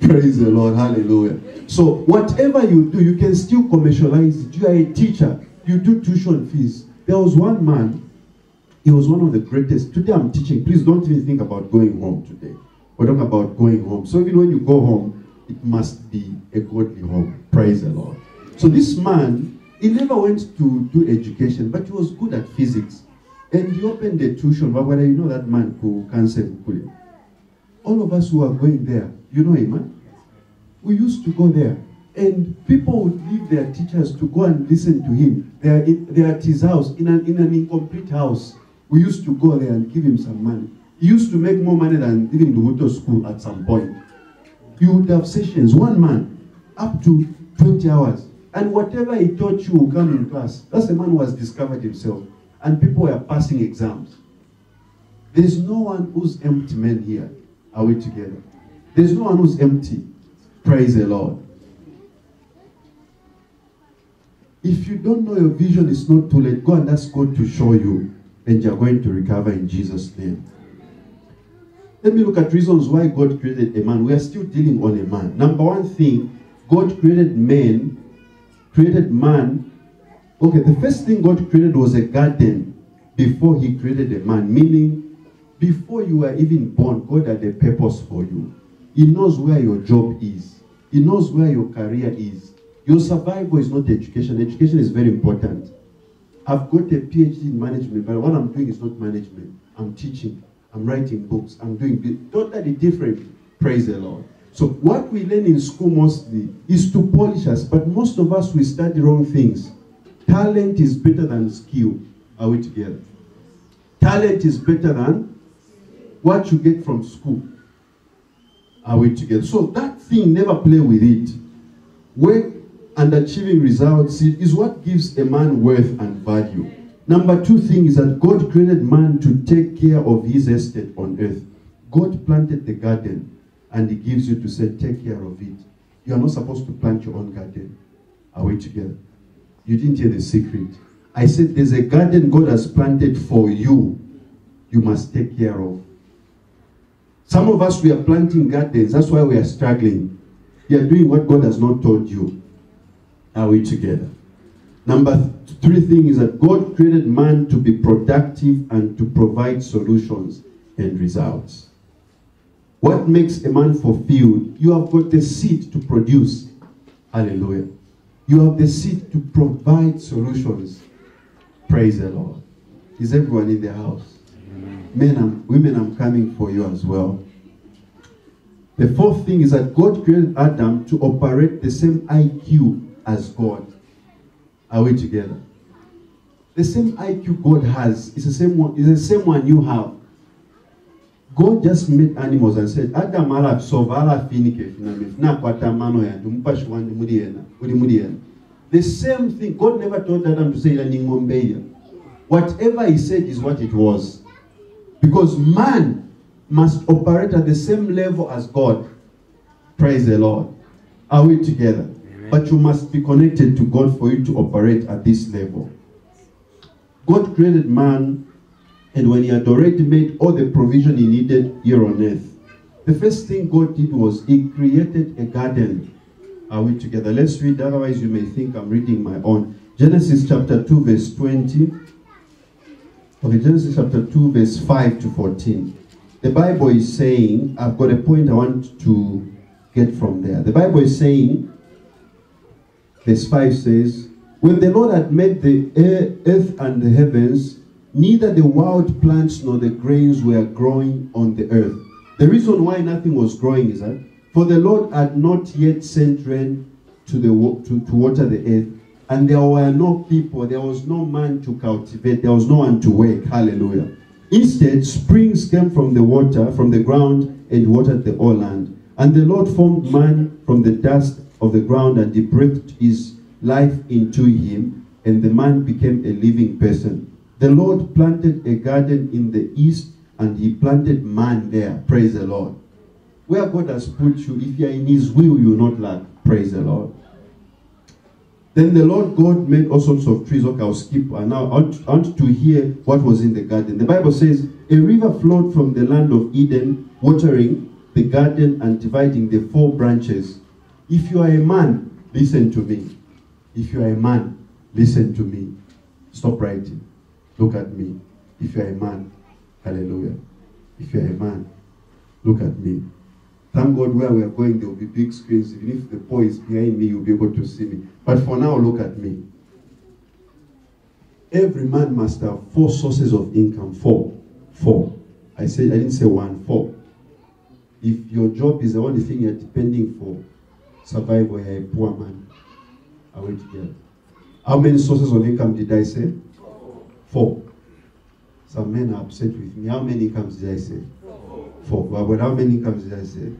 Praise the Lord. Hallelujah. So whatever you do, you can still commercialize it. You are a teacher. You do tuition fees. There was one man. He was one of the greatest. Today I'm teaching. Please don't even think about going home today. We're talking about going home. So even when you go home, it must be a godly home. Praise the Lord. So this man, he never went to do education, but he was good at physics. And he opened a tuition. But whether you know that man who cancer, all of us who are going there, you know him, man? We used to go there. And people would leave their teachers to go and listen to him. They are at his house, in an incomplete house. We used to go there and give him some money. He used to make more money than even the Wuto school at some point. You would have sessions, one man, up to 20 hours. And whatever he taught you will come in class. That's the man who has discovered himself. And people were passing exams. There's no one who's empty, men here. Are we together? There's no one who's empty. Praise the Lord. If you don't know your vision is not too late, go and ask God to show you. And you're going to recover in Jesus' name. Let me look at reasons why God created a man. We are still dealing on a man. Number one thing, God created man. Okay, the first thing God created was a garden before he created a man. Meaning, before you were even born, God had a purpose for you. He knows where your job is. He knows where your career is. Your survival is not education. Education is very important. I've got a PhD in management, but what I'm doing is not management. I'm teaching. I'm writing books. I'm doing totally different. Praise the Lord. So what we learn in school mostly is to polish us, but most of us, we study wrong things. Talent is better than skill. Are we together? Talent is better than what you get from school. Are we together? So that thing, never play with it. Work and achieving results is what gives a man worth and value. Number two thing is that God created man to take care of his estate on earth. God planted the garden and he gives you to say, take care of it. You are not supposed to plant your own garden. Are we together? You didn't hear the secret. I said there's a garden God has planted for you. You must take care of. Some of us, we are planting gardens. That's why we are struggling. You are doing what God has not told you. Are we together? Number three thing is that God created man to be productive and to provide solutions and results. What makes a man fulfilled? You have got the seed to produce. Hallelujah. You have the seed to provide solutions. Praise the Lord. Is everyone in the house? Men and women, I'm coming for you as well. The fourth thing is that God created Adam to operate the same IQ as God. Are we together? The same IQ God has is the same one. Is the same one you have. God just made animals and said, Adam ala sova ala finike finame kwata mano ya dumpash wandi mudiena. The same thing. God never told Adam to say la ningombeya. Whatever he said is what it was. Because man must operate at the same level as God. Praise the Lord. Are we together? Amen. But you must be connected to God for you to operate at this level. God created man, and when he had already made all the provision he needed here on earth, the first thing God did was he created a garden. Are we together? Let's read, otherwise you may think I'm reading my own. Genesis chapter 2 verse 20. Okay, Genesis chapter 2 verse 5 to 14. The Bible is saying, I've got a point I want to get from there. The Bible is saying, verse 5 says, when the Lord had made the earth and the heavens, neither the wild plants nor the grains were growing on the earth. The reason why nothing was growing is that, for the Lord had not yet sent rain to water the earth, and there were no people, there was no man to cultivate, there was no one to work. Hallelujah. Instead, springs came from the water, from the ground, and watered the whole land. And the Lord formed man from the dust of the ground, and he breathed his life into him, and the man became a living person. The Lord planted a garden in the east, and he planted man there. Praise the Lord. Where God has put you, if you are in his will, you will not lack. Praise the Lord. Then the Lord God made all sorts of trees. Okay, I'll skip. And now I want to hear what was in the garden. The Bible says, a river flowed from the land of Eden, watering the garden and dividing the 4 branches. If you are a man, listen to me. If you are a man, listen to me. Stop writing. Look at me. If you are a man, hallelujah. If you are a man, look at me. Thank God where we are going, there will be big screens. Even if the boy is behind me, you'll be able to see me. But for now, look at me. Every man must have 4 sources of income. 4. I didn't say 1, 4. If your job is the only thing you're depending for survival, you're a poor man. Are we together? How many sources of income did I say? 4. Some men are upset with me. How many incomes did I say? 4. But how many incomes did I say?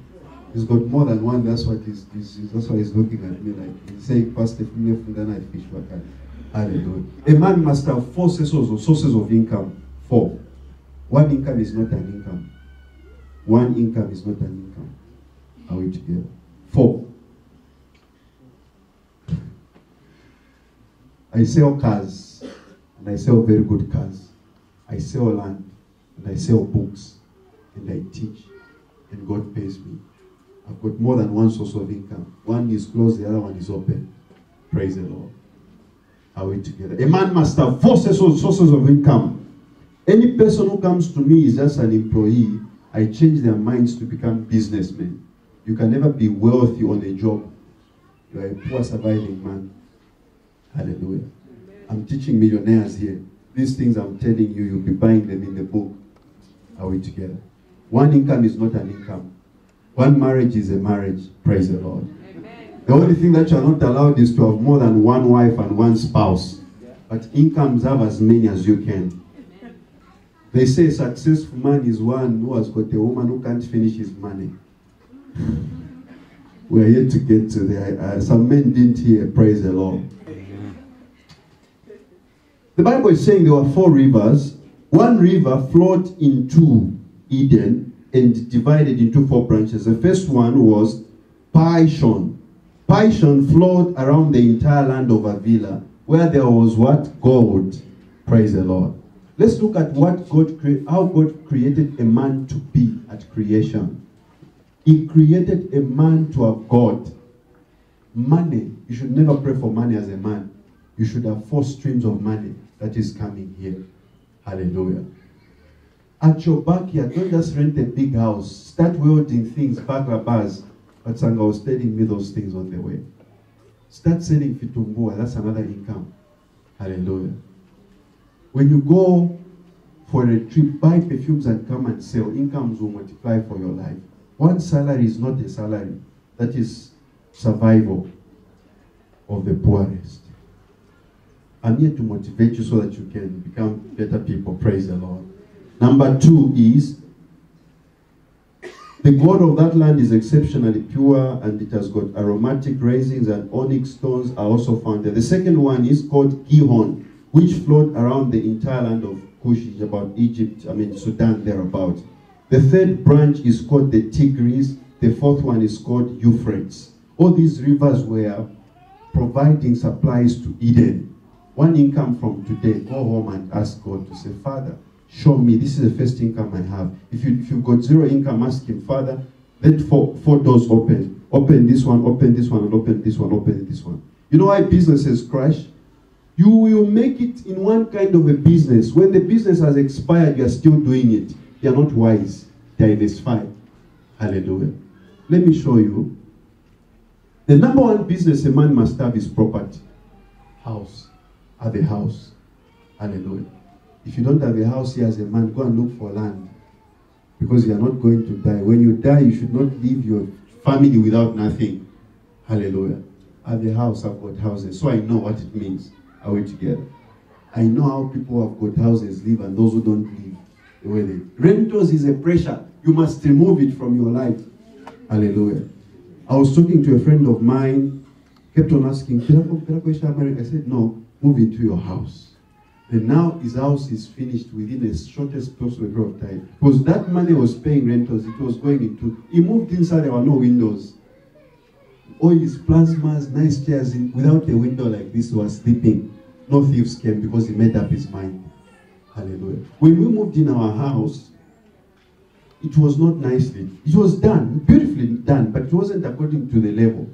He's got more than one. That's what he's looking at me like. He's saying, Pastor, hallelujah. A man must have 4 sources of income. 4. One income is not an income. One income is not an income. Are we together? 4. I sell cars, and I sell very good cars. I sell land, and I sell books, and I teach, and God pays me. I've got more than one source of income. One is closed, the other one is open. Praise the Lord. Are we together? A man must have 4 sources of income. Any person who comes to me is just an employee. I change their minds to become businessmen. You can never be wealthy on a job. You are a poor surviving man. Hallelujah. I'm teaching millionaires here. These things I'm telling you, you'll be buying them in the book. Are we together? One income is not an income. One marriage is a marriage. Praise the Lord. Amen. The only thing that you are not allowed is to have more than one wife and one spouse. But incomes have as many as you can. Amen. They say a successful man is one who has got a woman who can't finish his money. We are yet to get to there. Some men didn't hear. Praise the Lord. The Bible is saying there were 4 rivers. One river flowed into Eden and divided into 4 branches. The first one was Pishon. Pishon flowed around the entire land of Avila, where there was what? Gold. Praise the Lord. Let's look at how God created a man to be at creation. He created a man to have God. Money. You should never pray for money as a man. You should have 4 streams of money that is coming here. Hallelujah. At your backyard, don't just rent a big house. Start welding things, bagla bars. But Sanga was telling me those things on the way. Start selling fitumbua. That's another income. Hallelujah. When you go for a trip, buy perfumes and come and sell. Incomes will multiply for your life. One salary is not a salary. That is survival of the poorest. I'm here to motivate you so that you can become better people. Praise the Lord. Number 2 is, the gold of that land is exceptionally pure, and it has got aromatic raisins, and onyx stones are also found there. The second one is called Gihon, which flowed around the entire land of Cush, about Egypt, Sudan, thereabout. The third branch is called the Tigris. The fourth one is called Euphrates. All these rivers were providing supplies to Eden. One income from today, go home and ask God to say, Father, show me, this is the first income I have. If you've got zero income, ask him, Father, let four doors open. Open this one, and open this one, open this one. You know why businesses crash? You will make it in one kind of a business. When the business has expired, you are still doing it. You are not wise. Diversify. Hallelujah. Let me show you. The number one business a man must have is property. House. Have a house. Hallelujah. If you don't have a house here as a man, go and look for land. Because you are not going to die. When you die, you should not leave your family without nothing. Hallelujah. Have a house, I've got houses. So I know what it means. Are we together? I know how people who have got houses live and those who don't live the way they live. Rentals is a pressure. You must remove it from your life. Hallelujah. I was talking to a friend of mine, kept on asking, I said, no, move into your house. And now his house is finished within the shortest possible period of time. Because that money was paying rentals, it was going into, he moved inside, there were no windows. All his plasmas, nice chairs, without a window like this, he was sleeping. No thieves came because he made up his mind. Hallelujah. When we moved in our house, it was not nicely. It was done, beautifully done, but it wasn't according to the level.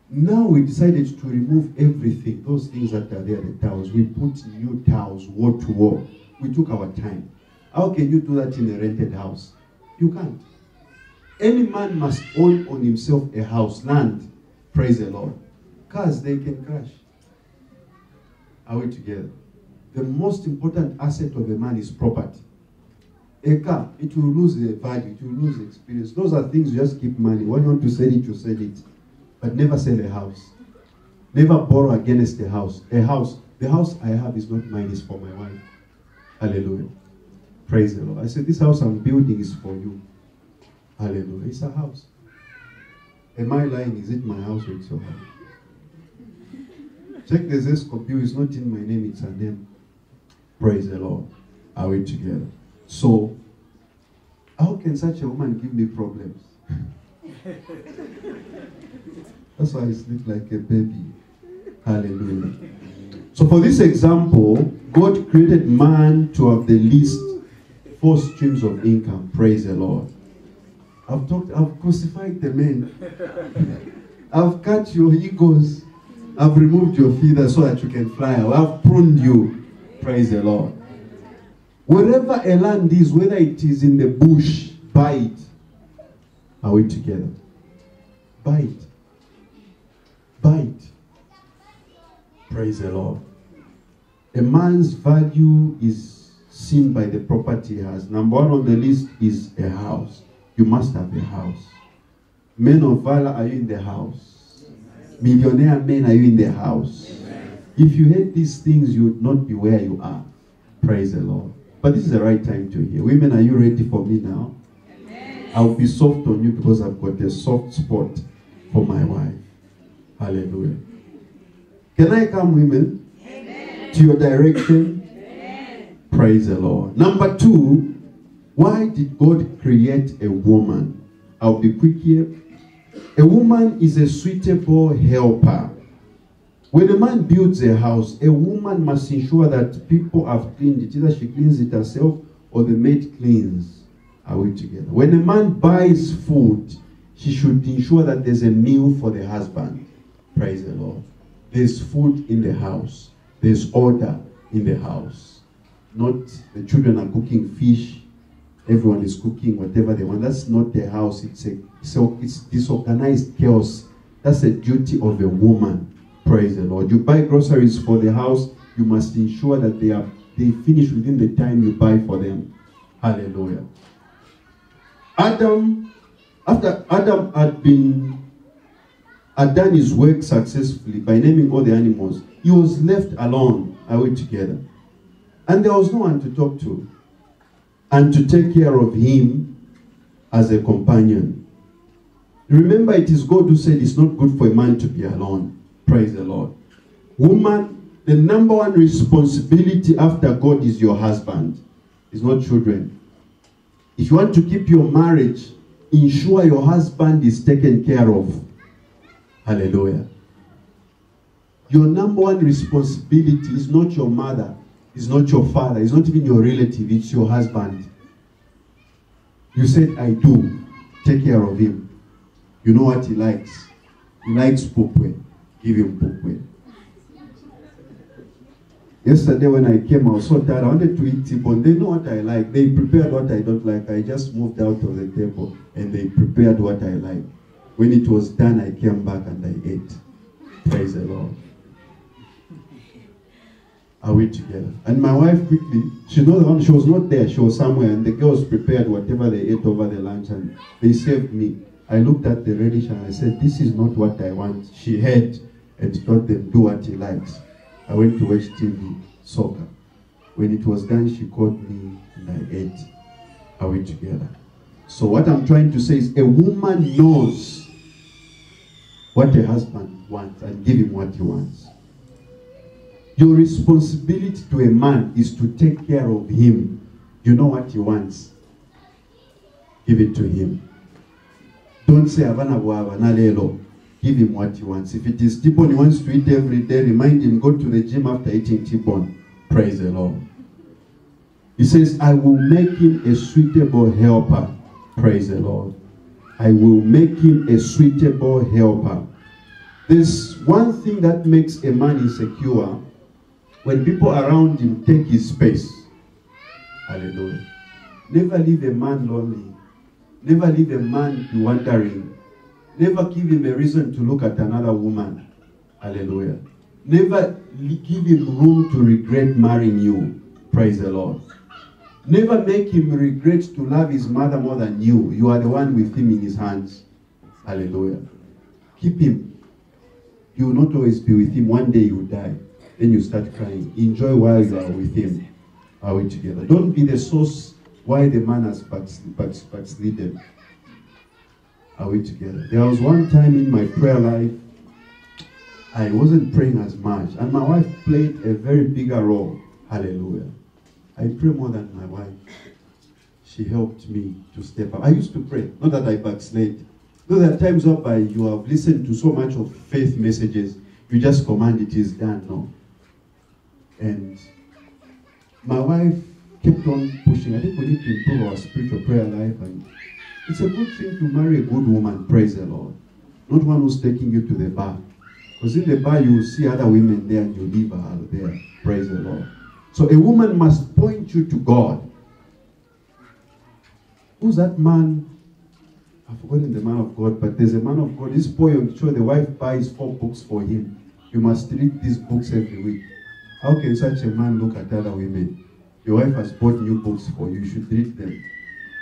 Now we decided to remove everything, those things that are there, the towels. We put new towels, wall to wall. We took our time. How can you do that in a rented house? You can't. Any man must own on himself a house, land. Praise the Lord. Cars, they can crash. Are we together? The most important asset of a man is property. A car, it will lose the value, it will lose the experience. Those are things you just keep money. When you want to sell it, you sell it. But never sell a house. Never borrow against a house. A house, the house I have is not mine, it's for my wife. Hallelujah. Praise the Lord. I said, this house I'm building is for you. Hallelujah. It's a house. Am I lying? Is it my house or it's your house? Check the Zesco bill. It's not in my name, it's her name. Praise the Lord. Are we together? So, how can such a woman give me problems? That's why I sleep like a baby. Hallelujah. So for this example, God created man to have the least 4 streams of income. Praise the Lord. I've crucified the men. I've cut your egos. I've removed your feathers so that you can fly. I've pruned you. Praise the Lord. Wherever a land is, whether it is in the bush, buy it. Are we together? Buy it. Buy it. Praise the Lord. A man's value is seen by the property he has. Number 1 on the list is a house. You must have a house. Men of valor, are you in the house? Millionaire men, are you in the house? If you hate these things, you would not be where you are. Praise the Lord. But this is the right time to hear. Women, are you ready for me now? I'll be soft on you because I've got a soft spot for my wife. Hallelujah. Can I come, women, to your direction? Amen. Praise the Lord. Number 2, why did God create a woman? I'll be quick here. A woman is a suitable helper. When a man builds a house, a woman must ensure that people have cleaned it. Either she cleans it herself or the maid cleans. Are we together? When a man buys food, she should ensure that there's a meal for the husband. Praise the Lord. There's food in the house. There's order in the house. Not the children are cooking fish. Everyone is cooking whatever they want. That's not the house. It's disorganized chaos. That's a duty of a woman. Praise the Lord. You buy groceries for the house, you must ensure that they finish within the time you buy for them. Hallelujah. After Adam had done his work successfully by naming all the animals, he was left alone. Are we together? And there was no one to talk to and to take care of him as a companion. Remember, it is God who said it's not good for a man to be alone. Praise the Lord. Woman, the number 1 responsibility after God is your husband. It's not children. If you want to keep your marriage, ensure your husband is taken care of. Hallelujah. Your number one responsibility is not your mother, is not your father, it's not even your relative, it's your husband. You said, I do. Take care of him. You know what he likes. He likes pupwe. Give him pupwe. Yesterday when I came, I was so tired. I wanted to eat T-bone. They know what I like. They prepared what I don't like. I just moved out of the table and they prepared what I like. When it was done, I came back and I ate. Praise the Lord. Are we together? And my wife quickly, she was not there. She was somewhere and the girls prepared whatever they ate over the lunch and they saved me. I looked at the radish and I said, this is not what I want. She had and told them, do what he likes. I went to watch TV, soccer. When it was done, she called me and I ate. Are we together? So what I'm trying to say is a woman knows what a husband wants and give him what he wants. Your responsibility to a man is to take care of him. You know what he wants. Give it to him. Don't say, Avana Buava, Nalelo. Give him what he wants. If it is T-bone he wants to eat every day, remind him, go to the gym after eating T-bone. Praise the Lord. He says, I will make him a suitable helper. Praise the Lord. I will make him a suitable helper. There's one thing that makes a man insecure. When people around him take his space. Hallelujah. Never leave a man lonely. Never leave a man wandering. Never give him a reason to look at another woman. Hallelujah. Never give him room to regret marrying you. Praise the Lord. Never make him regret to love his mother more than you. You are the one with him in his hands. Hallelujah. Keep him. You will not always be with him. One day you will die. Then you start crying. Enjoy while you are with him. Are we together? Don't be the source why the man has backslidden. Are we together? There was one time in my prayer life, I wasn't praying as much. And my wife played a very bigger role. Hallelujah. I pray more than my wife. She helped me to step up. I used to pray. Not that I backslid. Though there are times whereby you have listened to so much of faith messages, you just command it is done. No. And my wife kept on pushing. I think we need to improve our spiritual prayer life. And it's a good thing to marry a good woman, praise the Lord. Not one who's taking you to the bar. Because in the bar you will see other women there and you leave her there, praise the Lord. So a woman must point you to God. Who's that man? I've forgotten the man of God, but there's a man of God. This boy on the show, the wife buys 4 books for him. You must read these books every week. How can such a man look at other women? Your wife has bought new books for you. You should read them.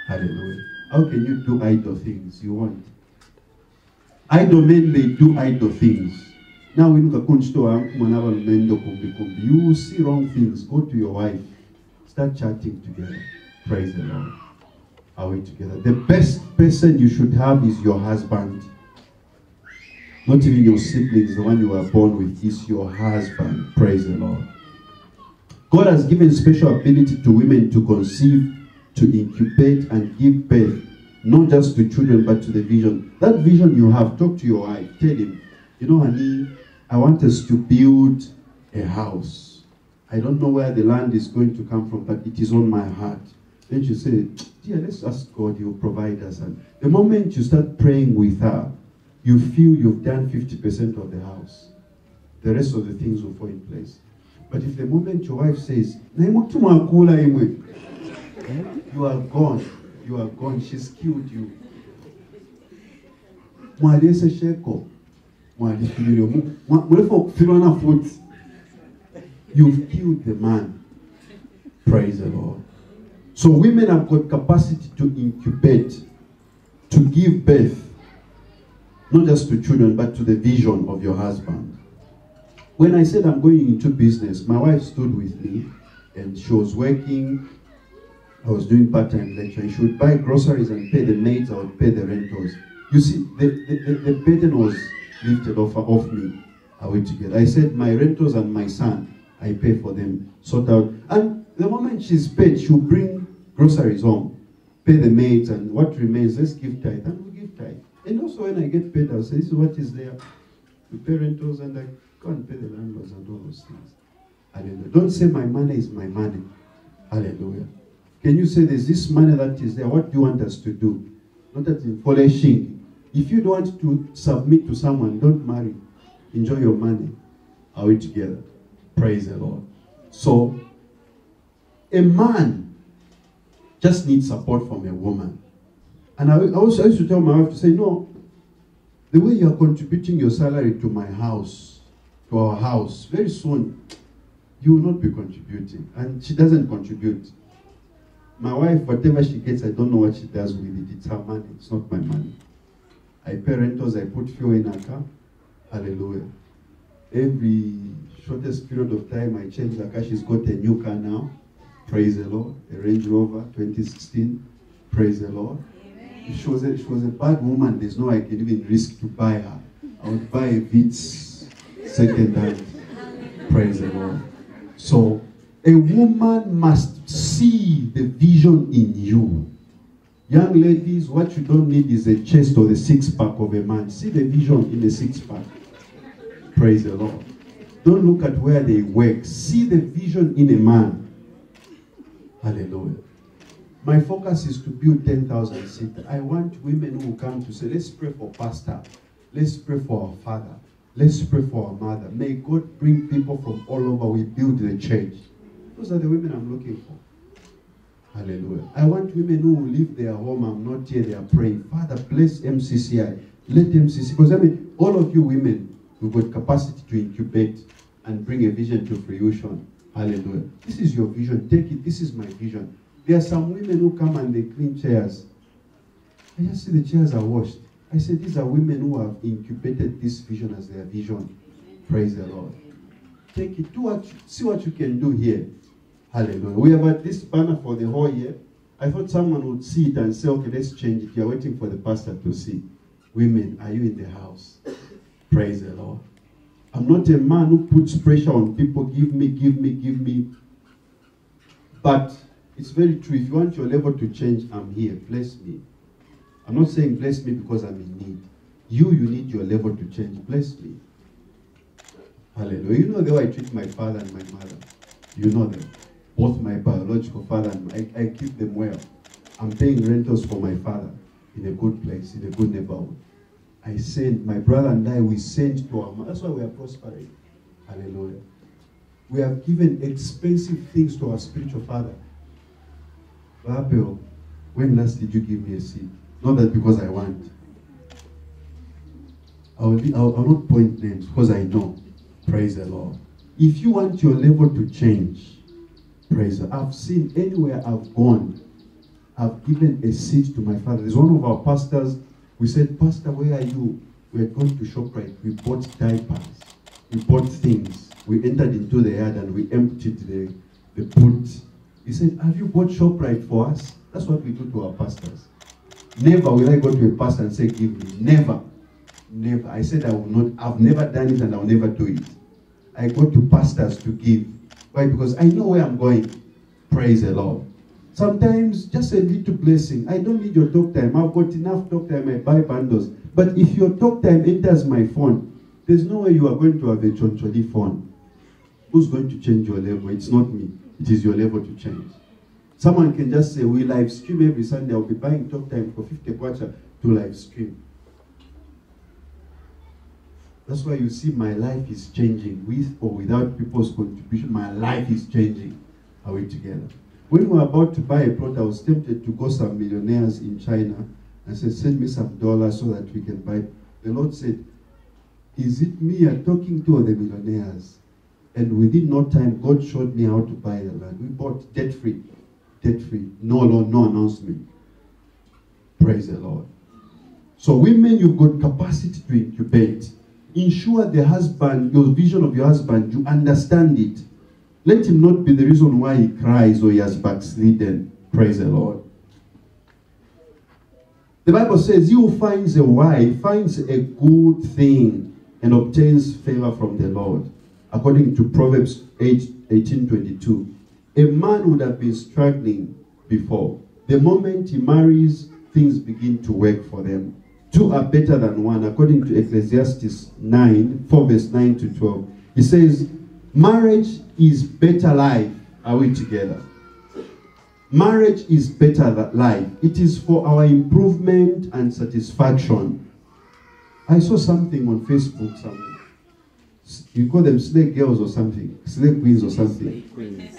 Hallelujah. How can you do idle things? You won't. Idle men, they do idle things. Now when you will see wrong things. Go to your wife. Start chatting together. Praise the Lord. Are we together? The best person you should have is your husband. Not even your siblings, the one you were born with, is your husband. Praise the Lord. God has given special ability to women to conceive, to incubate and give birth, not just to children, but to the vision. That vision you have, talk to your wife. Tell him, you know, honey, I want us to build a house. I don't know where the land is going to come from, but it is on my heart. Then you say, dear, let's ask God, He'll provide us. And the moment you start praying with her, you feel you've done 50% of the house. The rest of the things will fall in place. But if the moment your wife says, you are gone. You are gone. She's killed you. You've killed the man. Praise the Lord. So women have got capacity to incubate, to give birth, not just to children, but to the vision of your husband. When I said I'm going into business, my wife stood with me and she was working. I was doing part-time lecturing. She would buy groceries and pay the maids, I would pay the rentals. You see, the burden was lifted off me. Are we together? I said, my rentals and my son, I pay for them, sort out. And the moment she's paid, she'll bring groceries home. pay the maids, and what remains, let's give tithe. And we give tithe. And also when I get paid, I'll say, this is what is there. We pay rentals, and I go and pay the landlords and all those things. Hallelujah. Don't say my money is my money. Hallelujah. Can you say there's this money that is there? What do you want us to do? Not that in polishing. If you don't want to submit to someone, don't marry. Enjoy your money. Are we together? Praise the Lord. So, a man just needs support from a woman. And I used to tell my wife to say, no, the way you are contributing your salary to my house, to our house, very soon, you will not be contributing. And she doesn't contribute. My wife, whatever she gets, I don't know what she does with it. It's her money. It's not my money. I pay rentals. I put fuel in her car. Hallelujah. Every shortest period of time, I change the car. She's got a new car now. Praise the Lord. A Range Rover 2016. Praise the Lord. If she was a bad woman, there's no way I can even risk to buy her. I would buy a Vitz second hand. Praise the Lord. So, a woman must see the vision in you. Young ladies, what you don't need is a chest or the six-pack of a man. See the vision in the six-pack. Praise the Lord. Don't look at where they work. See the vision in a man. Hallelujah. My focus is to build 10,000 seats. I want women who will come to say, let's pray for pastor. Let's pray for our father. Let's pray for our mother. May God bring people from all over. We build the church. Those are the women I'm looking for. Hallelujah. I want women who will leave their home. I'm not here. They are praying. Father, bless MCCI. Let MCCI. Because all of you women, you've got capacity to incubate and bring a vision to fruition. Hallelujah. This is your vision. Take it. This is my vision. There are some women who come and they clean chairs. I just see the chairs are washed. I said, these are women who have incubated this vision as their vision. Praise the Lord. Take it. See what you can do here. Hallelujah. We have had this banner for the whole year. I thought someone would see it and say, okay, let's change it. You're waiting for the pastor to see. Women, are you in the house? Praise the Lord. I'm not a man who puts pressure on people. Give me, give me, give me. But it's very true. If you want your level to change, I'm here. Bless me. I'm not saying bless me because I'm in need. You need your level to change. Bless me. Hallelujah. You know the way I treat my father and my mother. You know them. Both my biological father and I keep them well. I'm paying rentals for my father in a good place, in a good neighborhood. I send, my brother and I, we send to our mother. That's why we are prospering. Hallelujah. We have given expensive things to our spiritual father. Babel, when last did you give me a seed? Not that because I want. I'll not point names because I know. Praise the Lord. If you want your level to change, praise the Lord. I've seen anywhere I've gone, I've given a seed to my father. There's one of our pastors. We said, Pastor, where are you? We had gone to ShopRite. We bought diapers. We bought things. We entered into the yard and we emptied the boot. He said, have you bought ShopRite for us? That's what we do to our pastors. Never will I go to a pastor and say, give me. Never. Never. I said I will not. I've never done it and I'll never do it. I go to pastors to give. Why? Because I know where I'm going. Praise the Lord. Sometimes just a little blessing. I don't need your talk time. I've got enough talk time. I buy bundles. But if your talk time enters my phone, there's no way you are going to have a choncholi phone. Who's going to change your level? It's not me. It is your level to change. Someone can just say, we live stream every Sunday. I'll be buying talk time for 50 kwacha to live stream. That's why you see my life is changing. With or without people's contribution, my life is changing. Are we together? When we were about to buy a plot, I was tempted to go some millionaires in China and say, send me some dollars so that we can buy. The Lord said, is it me you're talking to or the millionaires? And within no time, God showed me how to buy the land. We bought debt-free. Debt-free. No loan, no announcement. Praise the Lord. So women, you've got capacity to incubate. Ensure the husband, your vision of your husband, you understand it. Let him not be the reason why he cries or he has backslidden. Praise the Lord. The Bible says, he who finds a wife finds a good thing and obtains favor from the Lord. According to Proverbs 18:22. A man would have been struggling before. The moment he marries, things begin to work for them. Two are better than one, according to Ecclesiastes 9, 4 verse 9 to 12. He says, marriage is better life. Are we together? Marriage is better life. It is for our improvement and satisfaction. I saw something on Facebook somewhere. You call them slave girls or something, slave queens or something. Queens.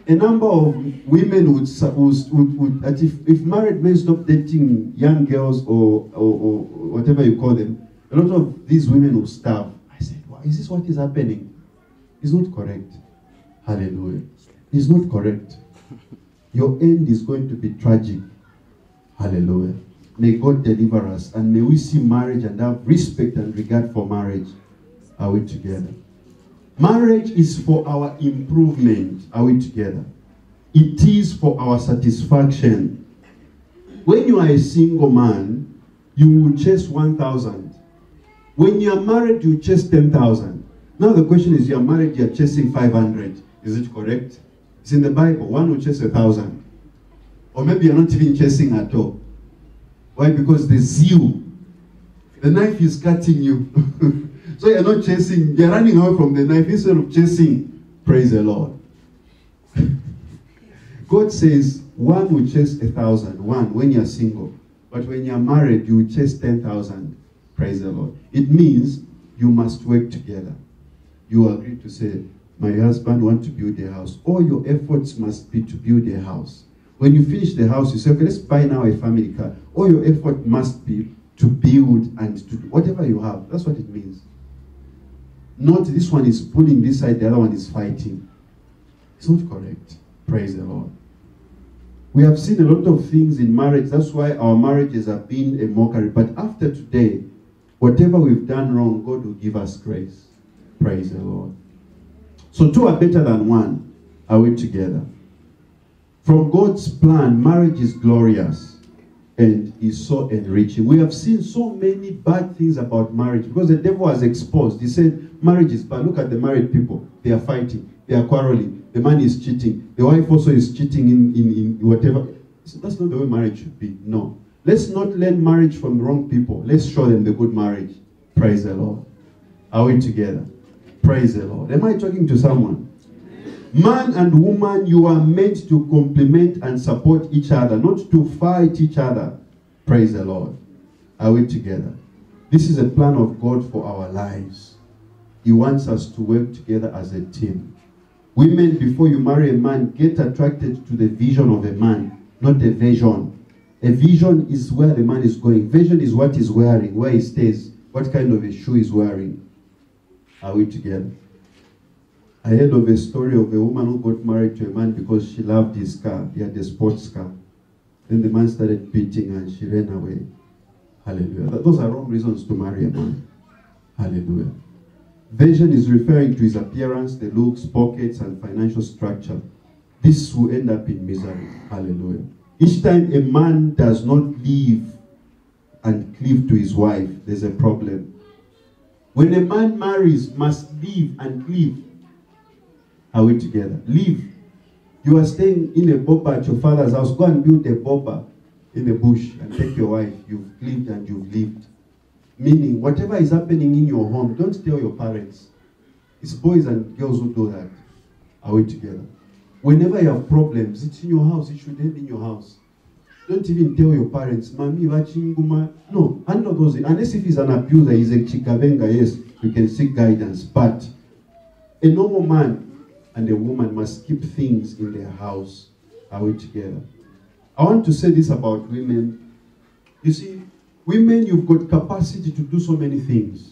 A number of women would if married men stop dating young girls or whatever you call them, a lot of these women will starve. I said, wow, is this what is happening? It's not correct. Hallelujah. It's not correct. Your end is going to be tragic. Hallelujah. May God deliver us, and may we see marriage and have respect and regard for marriage. Are we together? Marriage is for our improvement. Are we together? It is for our satisfaction. When you are a single man, you will chase 1,000. When you are married, you chase 10,000. Now the question is, you are married, you are chasing 500. Is it correct? It's in the Bible. One will chase 1,000. Or maybe you're not even chasing at all. Why? Because the zeal. The knife is cutting you. So you're not chasing, you're running away from the knife instead of chasing. Praise the Lord. God says one will chase 1,000, one when you're single. But when you're married, you will chase 10,000. Praise the Lord. It means you must work together. You agree to say, my husband wants to build a house. All your efforts must be to build a house. When you finish the house, you say, okay, let's buy now a family car. All your effort must be to build and to do whatever you have. That's what it means. Not this one is pulling this side, the other one is fighting. It's not correct. Praise the Lord. We have seen a lot of things in marriage. That's why our marriages have been a mockery. But after today, whatever we've done wrong, God will give us grace. Praise the Lord. So two are better than one. Are we together? From God's plan, marriage is glorious and is so enriching. We have seen so many bad things about marriage because the devil has exposed. He said marriage is bad. Look at the married people. They are fighting. They are quarreling. The man is cheating. The wife also is cheating in whatever. That's not the way marriage should be. No. Let's not learn marriage from the wrong people. Let's show them the good marriage. Praise the Lord. Are we together? Praise the Lord. Am I talking to someone? Man and woman, you are meant to complement and support each other, not to fight each other. Praise the Lord. Are we together? This is a plan of God for our lives. He wants us to work together as a team. Women, before you marry a man, get attracted to the vision of a man, not a vision. A vision is where the man is going. Vision is what he's wearing, where he stays, what kind of a shoe he's wearing. Are we together? I heard of a story of a woman who got married to a man because she loved his car. He had a sports car. Then the man started beating her and she ran away. Hallelujah. Those are wrong reasons to marry a man. Hallelujah. Vision is referring to his appearance, the looks, pockets, and financial structure. This will end up in misery. Hallelujah. Each time a man does not live and cleave to his wife, there's a problem. When a man marries, must live and cleave. Are we together? Live. You are staying in a boba at your father's house. Go and build a boba in the bush and take your wife. You've lived and you've lived. Meaning, whatever is happening in your home, don't tell your parents. It's boys and girls who do that. Are we together? Whenever you have problems, it's in your house. It should end in your house. Don't even tell your parents, Mami, Vachinguma. No, handle those. Unless if he's an abuser, he's a chikavenga, yes, you can seek guidance. But a normal man and a woman must keep things in their house. Are we together? I want to say this about women. You see, women, you've got capacity to do so many things.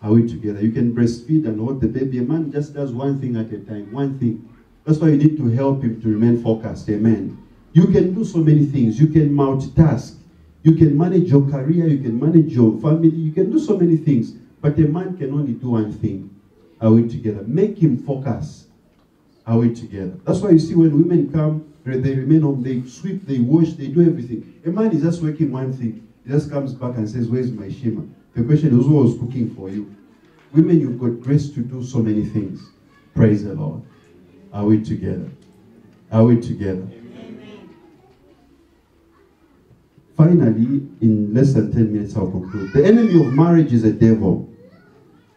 Are we together? You can breastfeed and hold the baby. A man just does one thing at a time. One thing. That's why you need to help him to remain focused. Amen. You can do so many things. You can multitask. You can manage your career. You can manage your family. You can do so many things. But a man can only do one thing. Are we together? Make him focus. Are we together? That's why you see when women come, they remain home, they sweep, they wash, they do everything. A man is just working one thing. He just comes back and says, where's my shima? The question is, who was cooking for you? Women, you've got grace to do so many things. Praise the Lord. Are we together? Are we together? Finally, in less than 10 minutes, I'll conclude. The enemy of marriage is a devil.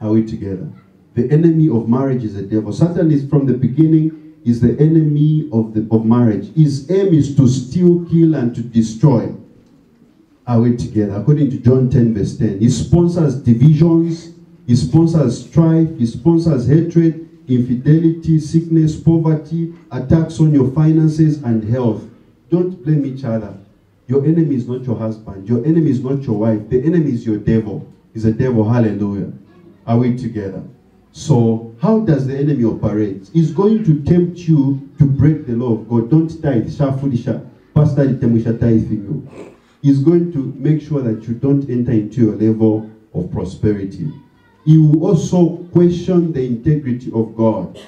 Are we together? The enemy of marriage is a devil. Satan is from the beginning is the enemy of marriage. His aim is to steal, kill, and to destroy. Are we together? According to John 10 verse 10. He sponsors divisions. He sponsors strife. He sponsors hatred, infidelity, sickness, poverty, attacks on your finances and health. Don't blame each other. Your enemy is not your husband. Your enemy is not your wife. The enemy is your devil. He's a devil. Hallelujah. Are we together? So, how does the enemy operate? He's going to tempt you to break the law of God. Don't tithe. Pastor, he's going to make sure that you don't enter into your level of prosperity. He will also question the integrity of God.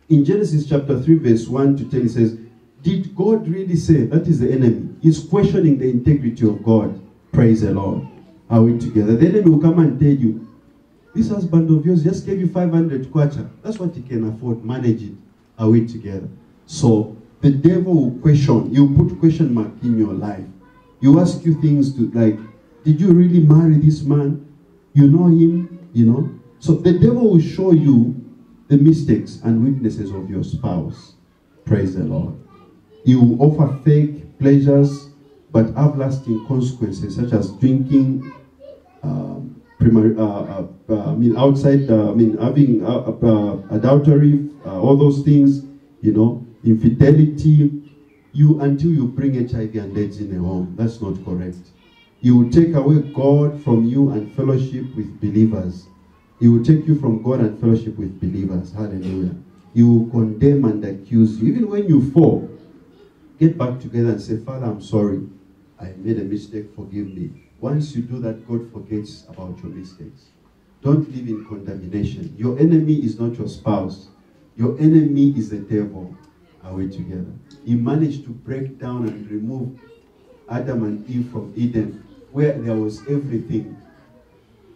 In Genesis chapter 3 verse 1 to 10 it says, did God really say? That is the enemy. He's questioning the integrity of God. Praise the Lord. Are we together? The enemy will come and tell you, this husband of yours just gave you 500 kwacha. That's what he can afford. Manage it. Are we together? So, the devil will question. He'll put question mark in your life. You ask you things to like, did you really marry this man? You know him? You know? So, the devil will show you the mistakes and weaknesses of your spouse. Praise the Lord. He will offer fake pleasures, but have lasting consequences, such as drinking, outside, having adultery, all those things, you know, infidelity, until you bring HIV and AIDS in a home. That's not correct. He will take away God from you and fellowship with believers. He will take you from God and fellowship with believers. Hallelujah. He will condemn and accuse you. Even when you fall, get back together and say, Father, I'm sorry. I made a mistake. Forgive me. Once you do that, God forgets about your mistakes. Don't live in condemnation. Your enemy is not your spouse. Your enemy is the devil. Are we together? He managed to break down and remove Adam and Eve from Eden, where there was everything.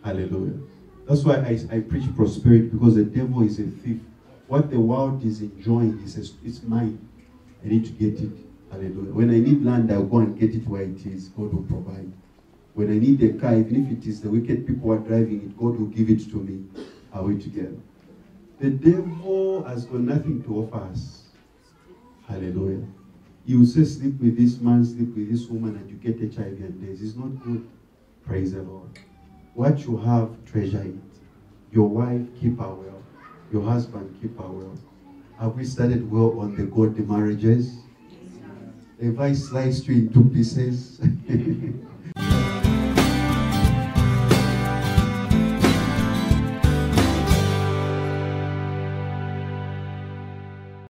Hallelujah. That's why I preach prosperity, because the devil is a thief. What the world is enjoying, he says, it's mine. I need to get it. Hallelujah. When I need land, I'll go and get it where it is. God will provide. When I need a car, even if it is the wicked people who are driving it, God will give it to me. Are we together? The devil has got nothing to offer us. Hallelujah. He will say, sleep with this man, sleep with this woman, and you get HIV and AIDS. It's not good. Praise the Lord. What you have, treasure it. Your wife, keep her well. Your husband, keep her well. Have we started well on the godly marriages? If I slice you in 2 pieces.